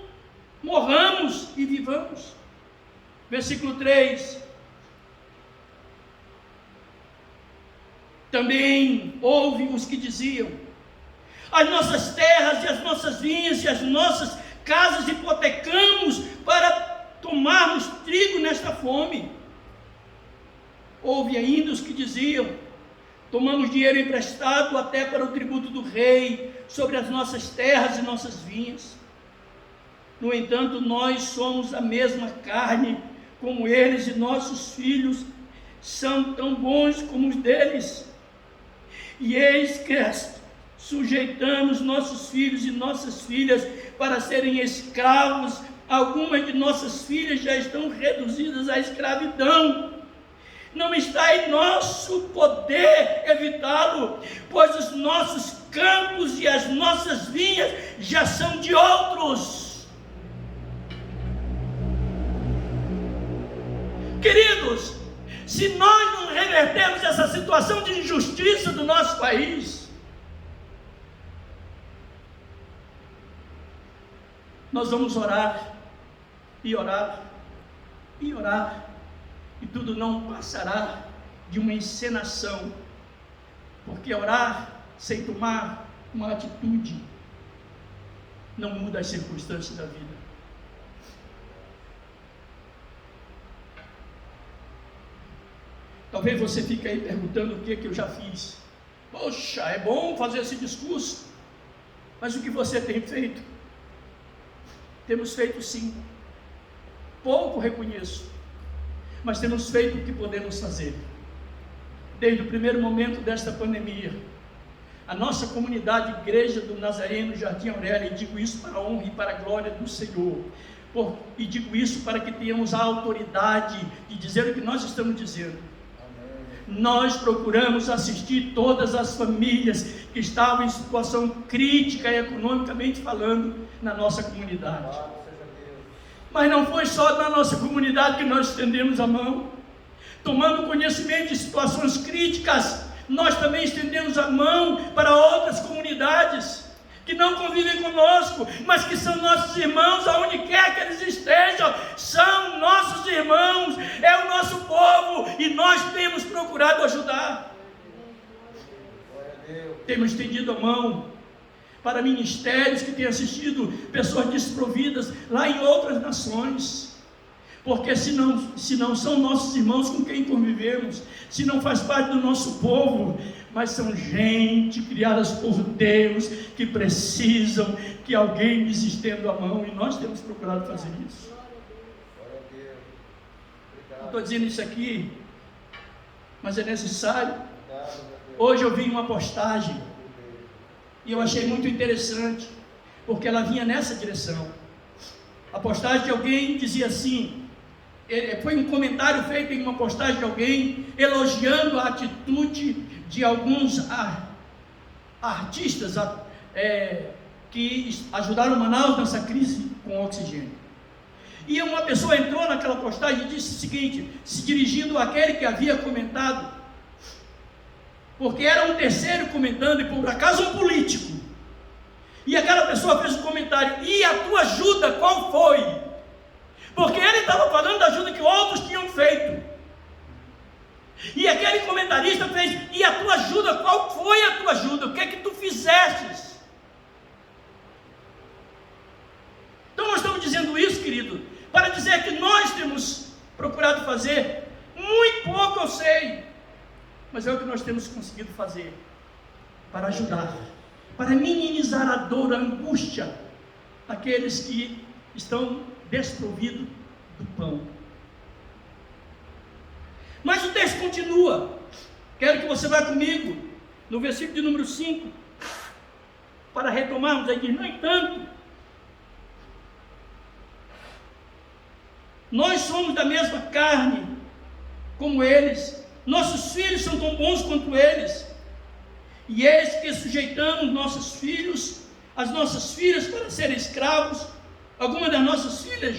morramos e vivamos. Versículo 3. Também houve os que diziam: as nossas terras e as nossas vinhas e as nossas casas hipotecamos para tomarmos trigo nesta fome. Houve ainda os que diziam: tomamos dinheiro emprestado até para o tributo do rei sobre as nossas terras e nossas vinhas. No entanto, nós somos a mesma carne como eles, e nossos filhos são tão bons como os deles. E eis que sujeitamos nossos filhos e nossas filhas para serem escravos. Algumas de nossas filhas já estão reduzidas à escravidão. Não está em nosso poder evitá-lo, pois os nossos campos e as nossas vinhas já são de outros. Queridos, se nós não revertermos essa situação de injustiça do nosso país, nós vamos orar, e orar, e orar, e tudo não passará de uma encenação, porque orar sem tomar uma atitude não muda as circunstâncias da vida. Talvez você fique aí perguntando o que eu já fiz. Poxa, é bom fazer esse discurso, mas o que você tem feito? Temos feito sim, pouco reconheço, mas temos feito o que podemos fazer. Desde o primeiro momento desta pandemia, a nossa comunidade Igreja do Nazareno Jardim Aurélia, e digo isso para a honra e para a glória do Senhor, e digo isso para que tenhamos a autoridade de dizer o que nós estamos dizendo. Nós procuramos assistir todas as famílias que estavam em situação crítica e economicamente falando na nossa comunidade. Mas não foi só na nossa comunidade que nós estendemos a mão. Tomando conhecimento de situações críticas, nós também estendemos a mão para outras comunidades que não convivem conosco, mas que são nossos irmãos, aonde quer que eles estejam, são nossos irmãos, é o nosso povo, e nós temos procurado ajudar. Temos estendido a mão para ministérios que têm assistido pessoas desprovidas lá em outras nações, porque se não são nossos irmãos com quem convivemos, se não faz parte do nosso povo, mas são gente criadas por Deus, que precisam que alguém lhes estenda a mão, e nós temos procurado fazer isso. Não estou dizendo isso aqui, mas é necessário. Hoje eu vi uma postagem, e eu achei muito interessante, porque ela vinha nessa direção. A postagem de alguém dizia assim, foi um comentário feito em uma postagem de alguém, elogiando a atitude de alguns artistas que ajudaram Manaus nessa crise com oxigênio. E uma pessoa entrou naquela postagem e disse o seguinte, se dirigindo àquele que havia comentado, porque era um terceiro comentando, e por acaso um político, e aquela pessoa fez um comentário, e a tua ajuda qual foi? Porque ele estava falando da ajuda que outros tinham feito, e aquele comentarista fez, e a tua ajuda, qual foi a tua ajuda? O que é que tu fizestes? Então nós estamos dizendo isso, querido, para dizer que nós temos procurado fazer, muito pouco eu sei, mas é o que nós temos conseguido fazer, para ajudar, para minimizar a dor, a angústia, daqueles que estão desprovidos do pão. Mas o texto continua, quero que você vá comigo, no versículo de número 5, para retomarmos, aí diz, no entanto, nós somos da mesma carne, como eles, nossos filhos são tão bons quanto eles, e eis que sujeitamos nossos filhos, as nossas filhas para serem escravos, algumas das nossas filhas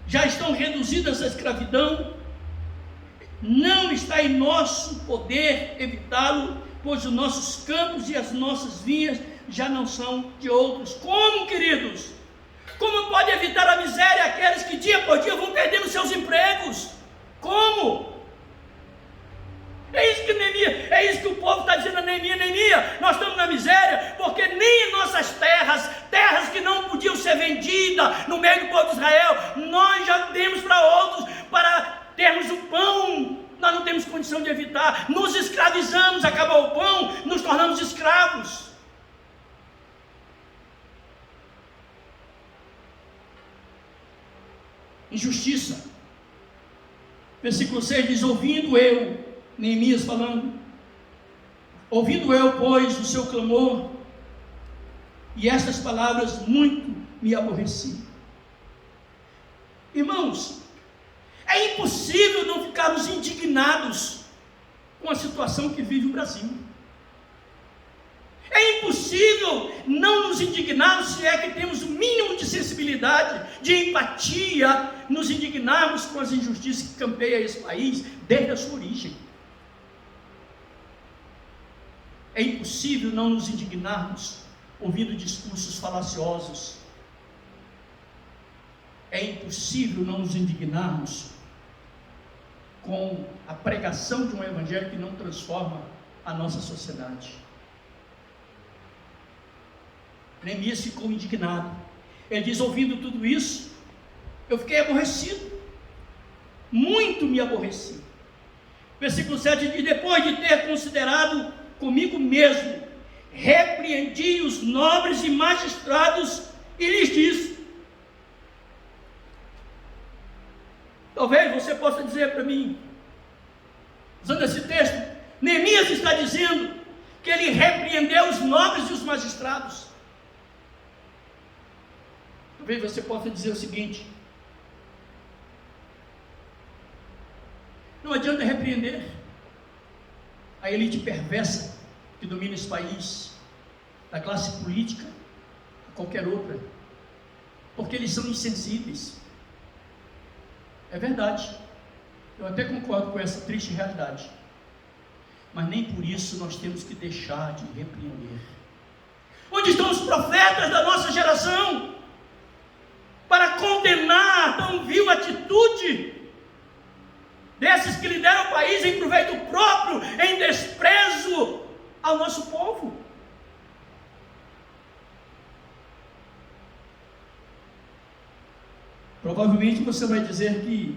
já estão reduzidas à escravidão, não está em nosso poder evitá-lo, pois os nossos campos e as nossas vinhas já não são de outros. Como, queridos? Como pode evitar a miséria aqueles que dia por dia vão perdendo seus empregos? Como? É isso que o povo está dizendo a Neemias, nós estamos na miséria, porque nem em nossas terras que não podiam ser vendidas no meio do povo de Israel, nós já demos para outros, para termos o pão, nós não temos condição de evitar, nos escravizamos, acabou o pão, nos tornamos escravos. Injustiça. Versículo 6 diz, Neemias falando, ouvindo eu, pois, o seu clamor, e estas palavras muito me aborreci. Irmãos, é impossível não ficarmos indignados com a situação que vive o Brasil. É impossível não nos indignarmos, se é que temos o mínimo de sensibilidade, de empatia, nos indignarmos com as injustiças que campeiam esse país desde a sua origem. É impossível não nos indignarmos ouvindo discursos falaciosos. É impossível não nos indignarmos com a pregação de um evangelho que não transforma a nossa sociedade. Neemias ficou indignado. Ele diz: ouvindo tudo isso, eu fiquei aborrecido, muito me aborreci. Versículo 7 diz: depois de ter considerado comigo mesmo, repreendi os nobres e magistrados e lhes disse. Talvez você possa dizer para mim, usando esse texto, Neemias está dizendo que ele repreendeu os nobres e os magistrados. Talvez você possa dizer o seguinte: não adianta repreender a elite perversa que domina esse país, da classe política, a qualquer outra, porque eles são insensíveis. É verdade, eu até concordo com essa triste realidade, mas nem por isso nós temos que deixar de repreender. Onde estão os profetas da nossa geração para condenar tão vil atitude desses que lideram o país em proveito próprio, em desprezo ao nosso povo? Provavelmente você vai dizer que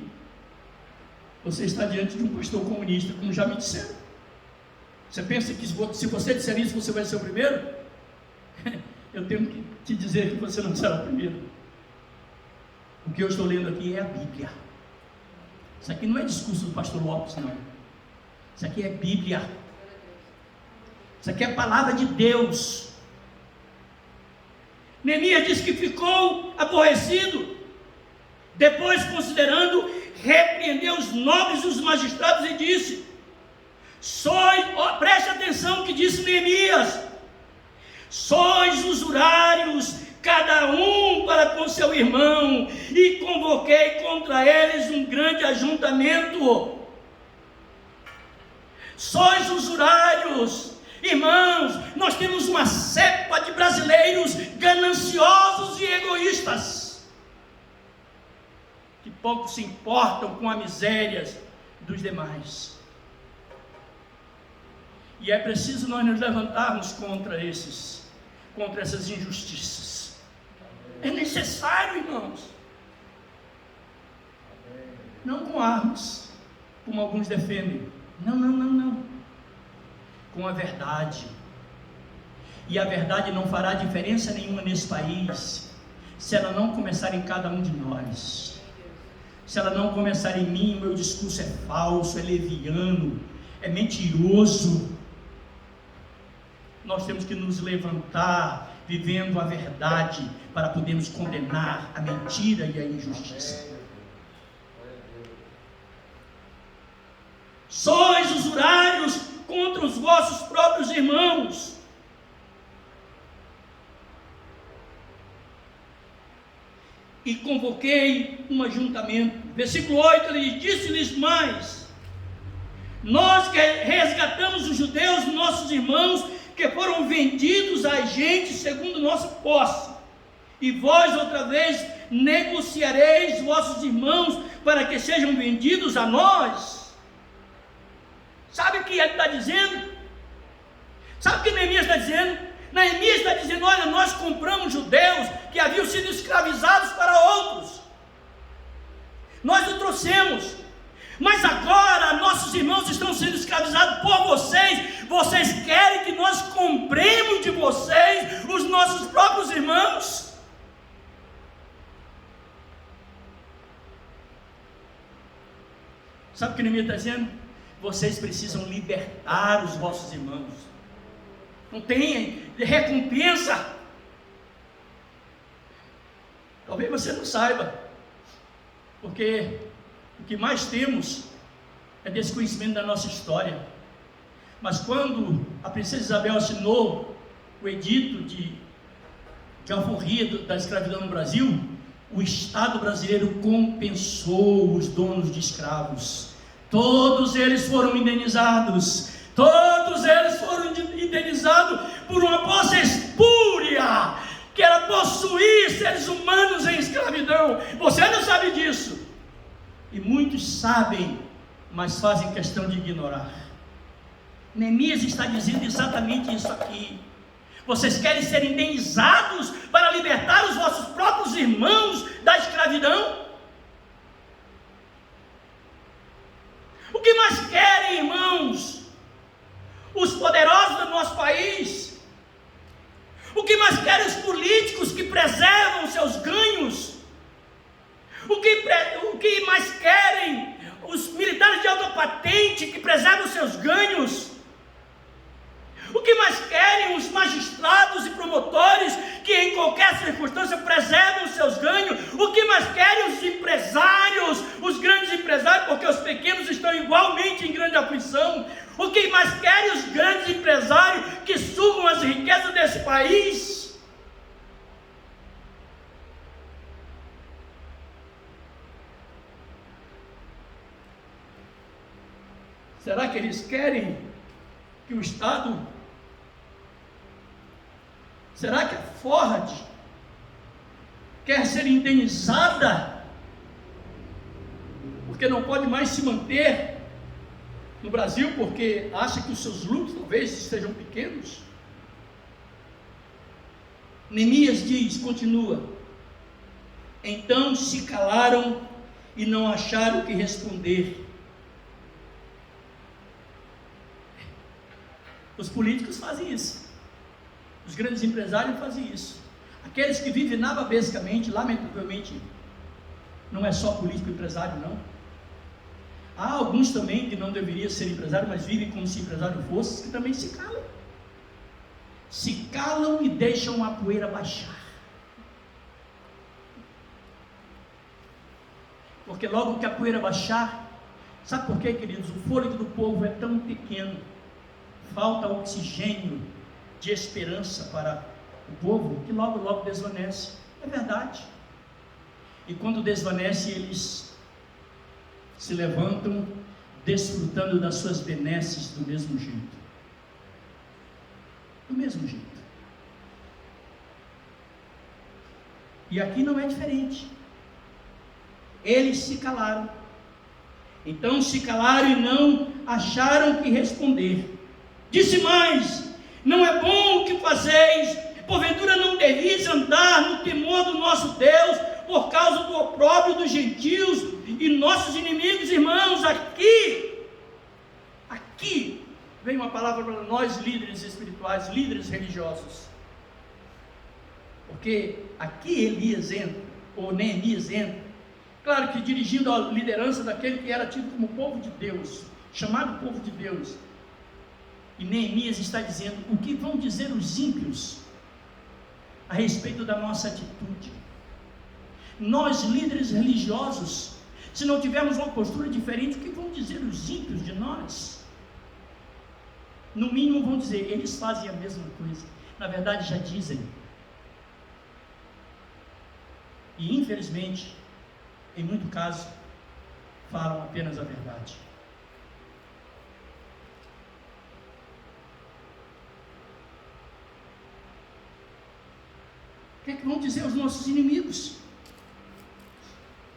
você está diante de um pastor comunista, como já me disseram. Você pensa que se você disser isso, você vai ser o primeiro? Eu tenho que te dizer que você não será o primeiro. O que eu estou lendo aqui é a Bíblia. Isso aqui não é discurso do pastor Lopes, não. Isso aqui é Bíblia. Isso aqui é a palavra de Deus. Neemias diz que ficou aborrecido. Depois, considerando, repreendeu os nobres e os magistrados e disse: preste atenção que disse Neemias: sois usurários, cada um para com seu irmão, e convoquei contra eles um grande ajuntamento. Sois usurários. Irmãos, nós temos uma cepa de brasileiros gananciosos e egoístas, que pouco se importam com a miséria dos demais. E é preciso nós nos levantarmos contra essas injustiças. É necessário, irmãos. Não com armas, como alguns defendem. Não. Com a verdade. E a verdade não fará diferença nenhuma nesse país, se ela não começar em cada um de nós. Se ela não começar em mim, meu discurso é falso, é leviano, é mentiroso. Nós temos que nos levantar, vivendo a verdade, para podermos condenar a mentira e a injustiça. Sois usurários contra os vossos próprios irmãos. E convoquei um ajuntamento. Versículo 8, ele disse-lhes mais: nós que resgatamos os judeus, nossos irmãos, que foram vendidos a gente segundo nossa posse, e vós outra vez negociareis vossos irmãos para que sejam vendidos a nós. Sabe o que ele está dizendo? Sabe o que Neemias está dizendo? Neemias está dizendo: olha, nós compramos judeus que haviam sido escravizados para outros, nós o trouxemos, mas agora nossos irmãos estão sendo escravizados por vocês. Vocês querem que nós compremos de vocês os nossos próprios irmãos? Sabe o que Neemias está dizendo? Vocês precisam libertar os vossos irmãos. Não tem recompensa. Talvez você não saiba, porque o que mais temos é desconhecimento da nossa história. Mas quando a princesa Isabel assinou o edito de alforria da escravidão no Brasil, o Estado brasileiro compensou os donos de escravos. Todos eles foram indenizados. Todos eles foram indenizados por uma posse espúria, que era possuir seres humanos em escravidão. Você não sabe disso. E muitos sabem, mas fazem questão de ignorar. Neemias está dizendo exatamente isso aqui. Vocês querem ser indenizados para libertar os vossos próprios irmãos da escravidão? O que mais querem, irmãos, os poderosos do nosso país? O que mais querem os políticos que preservam seus ganhos? O que mais querem os militares de alta patente que preservam seus ganhos? O que mais querem os magistrados e promotores que em qualquer circunstância preservam seus ganhos? O que mais querem os empresários, os grandes empresários, porque os pequenos estão igualmente em grande aflição? O que mais querem os grandes empresários que sugam as riquezas desse país? Será que eles querem que o Estado... Será que a Ford quer ser indenizada porque não pode mais se manter no Brasil porque acha que os seus lucros talvez sejam pequenos? Neemias diz, continua: então se calaram e não acharam o que responder. Os políticos fazem isso. Os grandes empresários fazem isso. Aqueles que vivem nababescamente, lamentavelmente, não é só político e empresário, não. Há alguns também que não deveriam ser empresários, mas vivem como se empresário fosse, que também se calam. Se calam e deixam a poeira baixar. Porque logo que a poeira baixar, sabe por quê, queridos? O fôlego do povo é tão pequeno, falta oxigênio de esperança para o povo, que logo desvanece. É verdade. E quando desvanece, eles se levantam desfrutando das suas benesses do mesmo jeito. Do mesmo jeito. E aqui não é diferente. Eles se calaram. Então se calaram e não acharam o que responder. Disse mais: não é bom o que fazeis, porventura não deveis andar no temor do nosso Deus, por causa do opróbrio dos gentios e nossos inimigos. Irmãos, aqui vem uma palavra para nós líderes espirituais, líderes religiosos, porque aqui Elias entra, ou Neemias entra, claro que dirigindo a liderança daquele que era tido como povo de Deus, chamado povo de Deus. E Neemias está dizendo: o que vão dizer os ímpios a respeito da nossa atitude? Nós, líderes religiosos, se não tivermos uma postura diferente, o que vão dizer os ímpios de nós? No mínimo vão dizer: eles fazem a mesma coisa. Na verdade já dizem. E infelizmente, em muito caso, falam apenas a verdade. O que é que vão dizer os nossos inimigos?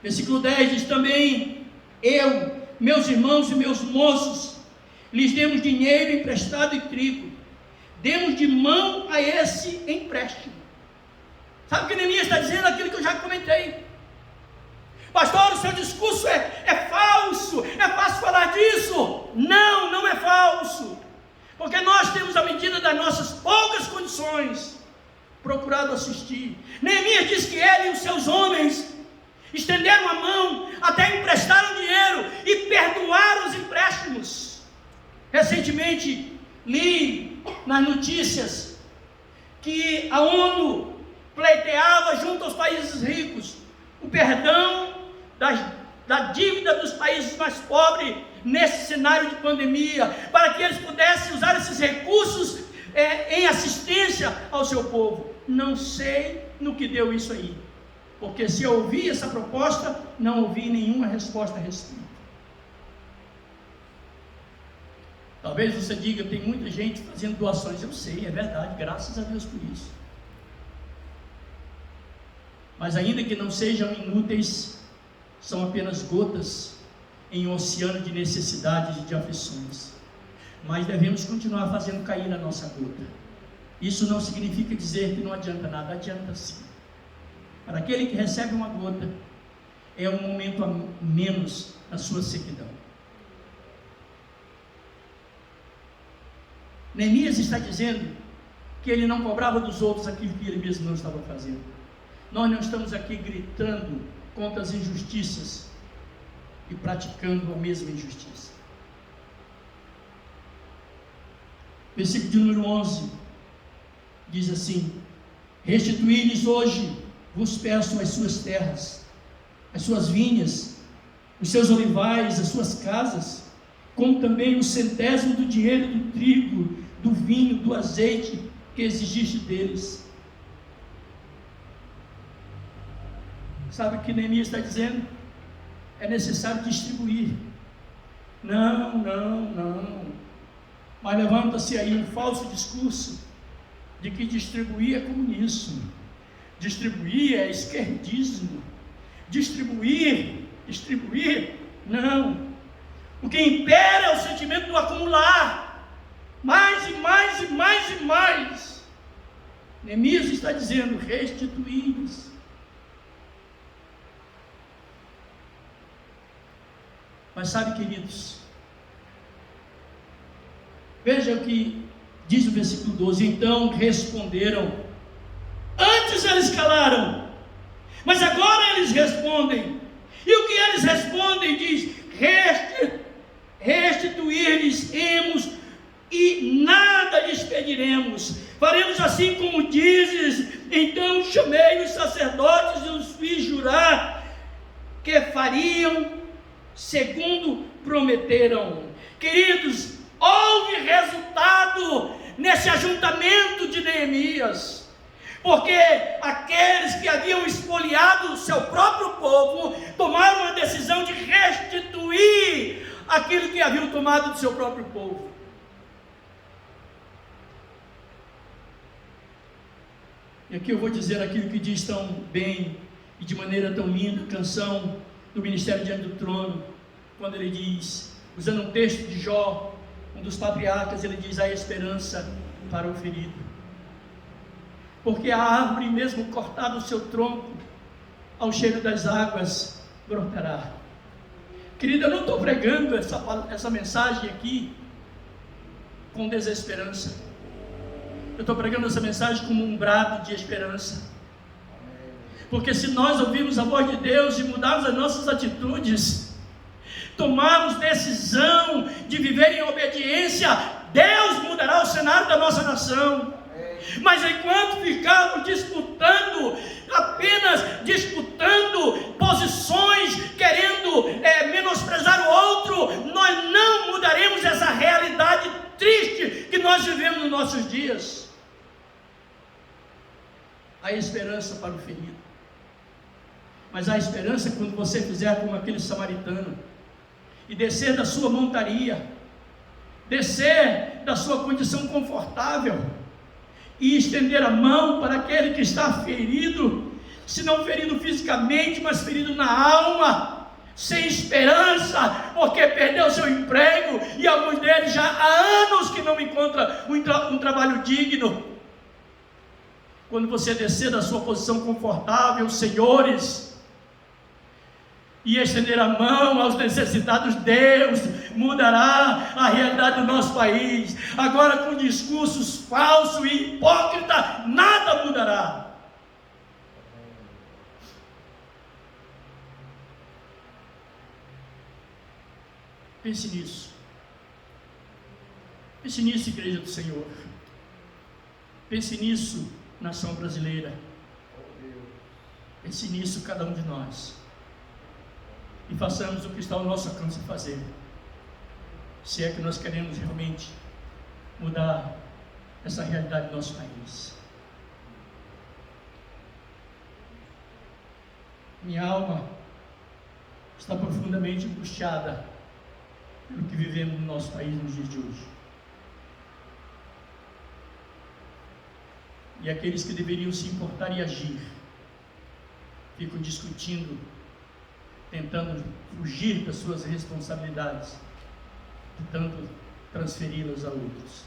Versículo 10 diz também: eu, meus irmãos e meus moços, lhes demos dinheiro emprestado e trigo, demos de mão a esse empréstimo. Sabe o que Neemias está dizendo? Aquilo que eu já comentei. Pastor, o seu discurso é falso, é fácil falar disso. Não é falso, porque nós temos, à medida das nossas poucas condições, procurado assistir. Neemias diz que ele e os seus homens estenderam a mão, até emprestaram dinheiro e perdoaram os empréstimos. Recentemente li nas notícias que a ONU pleiteava junto aos países ricos o perdão da dívida dos países mais pobres nesse cenário de pandemia, para que eles pudessem usar esses recursos em assistência ao seu povo. Não sei no que deu isso aí, porque se eu ouvi essa proposta, não ouvi nenhuma resposta a respeito. Talvez você diga, tem muita gente fazendo doações. Eu sei, é verdade, graças a Deus por isso. Mas ainda que não sejam inúteis, são apenas gotas em um oceano de necessidades e de aflições. Mas devemos continuar fazendo cair na nossa gota. Isso não significa dizer que não adianta nada, adianta sim. Para aquele que recebe uma gota, é um momento a menos na sua sequidão. Neemias está dizendo que ele não cobrava dos outros aquilo que ele mesmo não estava fazendo. Nós não estamos aqui gritando contra as injustiças e praticando a mesma injustiça. Versículo de número 11 diz assim: restituí-lhes hoje, vos peço, as suas terras, as suas vinhas, os seus olivais, as suas casas, como também o 100º do dinheiro do trigo, do vinho, do azeite que exigiste deles. Sabe o que Neemias está dizendo? É necessário distribuir. Não. Mas levanta-se aí um falso discurso de que distribuir é comunismo, distribuir é esquerdismo, distribuir, não. O que impera é o sentimento do acumular, mais e mais e mais e mais. Neemias está dizendo, restituí-lhes. Mas sabe, queridos, veja o que diz o versículo 12: então responderam. Antes eles calaram, mas agora eles respondem. E o que eles respondem diz: restituir-lhes-emos e nada lhes pediremos. Faremos assim como dizes. Então chamei os sacerdotes e os fiz jurar que fariam segundo prometeram. Queridos, houve resultado nesse ajuntamento de Neemias, porque aqueles que haviam espoliado o seu próprio povo tomaram a decisão de restituir aquilo que haviam tomado do seu próprio povo. E aqui eu vou dizer aquilo que diz tão bem e de maneira tão linda, canção do Ministério Diante do Trono, quando ele diz, usando um texto de Jó, um dos patriarcas, ele diz: a esperança para o ferido, porque a árvore mesmo cortada o seu tronco, ao cheiro das águas brotará. Querida, eu não estou pregando essa mensagem aqui com desesperança, eu estou pregando essa mensagem como um brado de esperança. Porque se nós ouvirmos a voz de Deus e mudarmos as nossas atitudes, tomarmos decisão de viver em obediência, Deus mudará o cenário da nossa nação. Mas enquanto ficarmos apenas disputando posições, querendo menosprezar o outro, nós não mudaremos essa realidade triste que nós vivemos nos nossos dias. Há esperança para o ferido. Mas há esperança quando você fizer como aquele samaritano e descer da sua montaria, descer da sua condição confortável e estender a mão para aquele que está ferido, se não ferido fisicamente, mas ferido na alma, sem esperança, porque perdeu seu emprego e alguns deles já há anos que não encontram um trabalho digno. Quando você descer da sua posição confortável, senhores, e estender a mão aos necessitados, Deus mudará a realidade do nosso país. Agora, com discursos falsos e hipócritas, nada mudará. Pense nisso. Pense nisso, Igreja do Senhor. Pense nisso, nação brasileira. Pense nisso, cada um de nós. E façamos o que está ao nosso alcance de fazer, se é que nós queremos realmente mudar essa realidade do nosso país. Minha alma está profundamente angustiada pelo que vivemos no nosso país nos dias de hoje. E aqueles que deveriam se importar e agir ficam discutindo, tentando fugir das suas responsabilidades, tentando transferi-las a outros.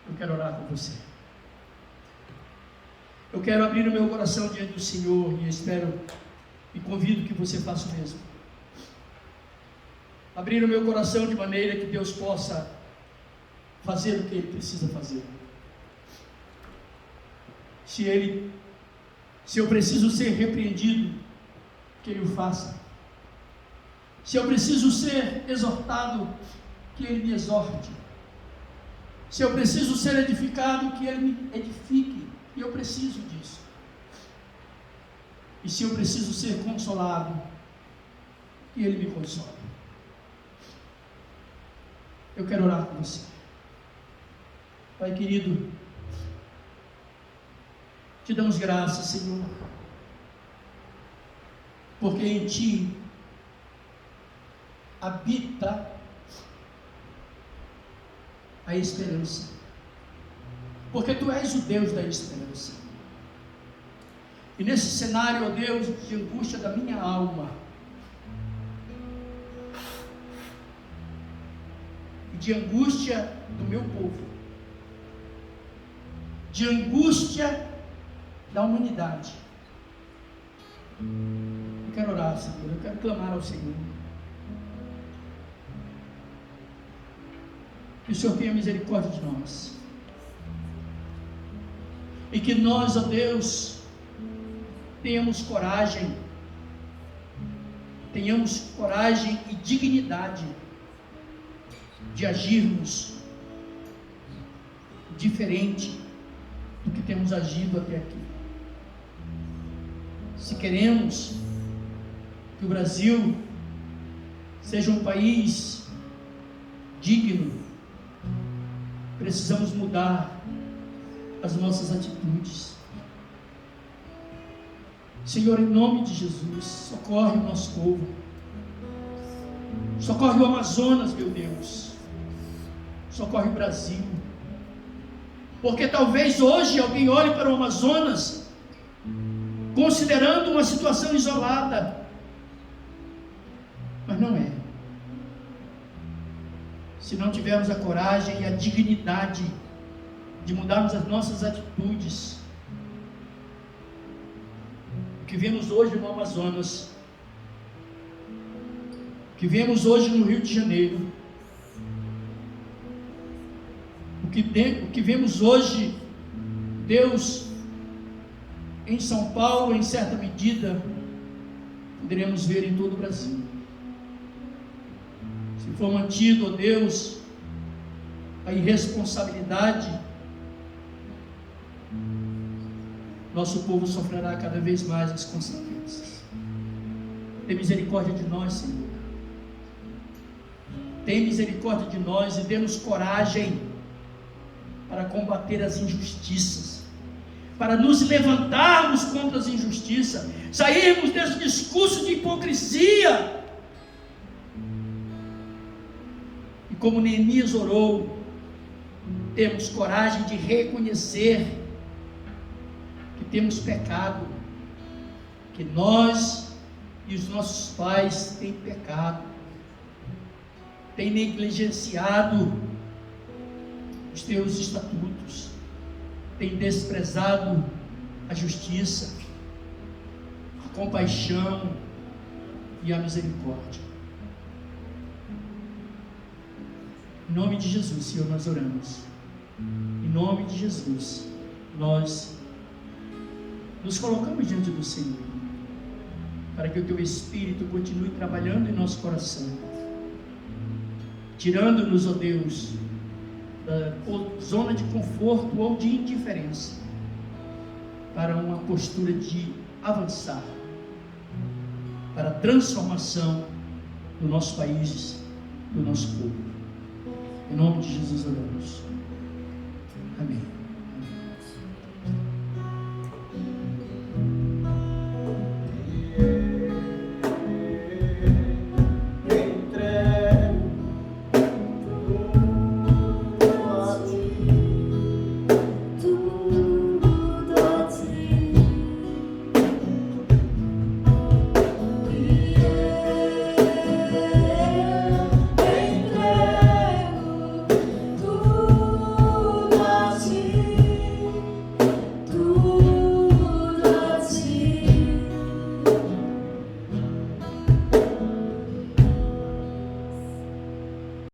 Eu quero orar com você. Eu quero abrir o meu coração diante do Senhor e espero e convido que você faça o mesmo. Abrir o meu coração de maneira que Deus possa fazer o que Ele precisa fazer. Se eu preciso ser repreendido, que Ele o faça. Se eu preciso ser exortado, que Ele me exorte. Se eu preciso ser edificado, que Ele me edifique. E eu preciso disso. E se eu preciso ser consolado, que Ele me console. Eu quero orar com você. Pai querido, te damos graças, Senhor, porque em Ti habita a esperança, porque Tu és o Deus da esperança. E nesse cenário, ó Deus, de angústia da minha alma, e de angústia do meu povo, de angústia da humanidade, eu quero orar, Senhor, eu quero clamar ao Senhor, que o Senhor tenha misericórdia de nós, e que nós, ó Deus, tenhamos coragem e dignidade de agirmos diferente do que temos agido até aqui. Se queremos que o Brasil seja um país digno, precisamos mudar as nossas atitudes. Senhor, em nome de Jesus, socorre o nosso povo, socorre o Amazonas, meu Deus, socorre o Brasil, porque talvez hoje alguém olhe para o Amazonas considerando uma situação isolada, mas não é. Se não tivermos a coragem e a dignidade de mudarmos as nossas atitudes, o que vemos hoje no Amazonas, o que vemos hoje no Rio de Janeiro, o que vemos hoje, Deus, em São Paulo, em certa medida, poderemos ver em todo o Brasil. Se for mantido, ó Deus, a irresponsabilidade, nosso povo sofrerá cada vez mais as consequências. Tem misericórdia de nós, Senhor. Tem misericórdia de nós e dê-nos coragem para combater as injustiças, para nos levantarmos contra as injustiças, sairmos desse discurso de hipocrisia. E como Neemias orou, temos coragem de reconhecer que temos pecado, que nós e os nossos pais têm pecado, têm negligenciado os teus estatutos, têm desprezado a justiça, a compaixão e a misericórdia. Em nome de Jesus, Senhor, nós oramos. Em nome de Jesus, nós nos colocamos diante do Senhor, para que o Teu Espírito continue trabalhando em nosso coração, tirando-nos, ó Deus, da zona de conforto ou de indiferença, para uma postura de avançar, para a transformação do nosso país, do nosso povo. Em nome de Jesus oramos. Amém.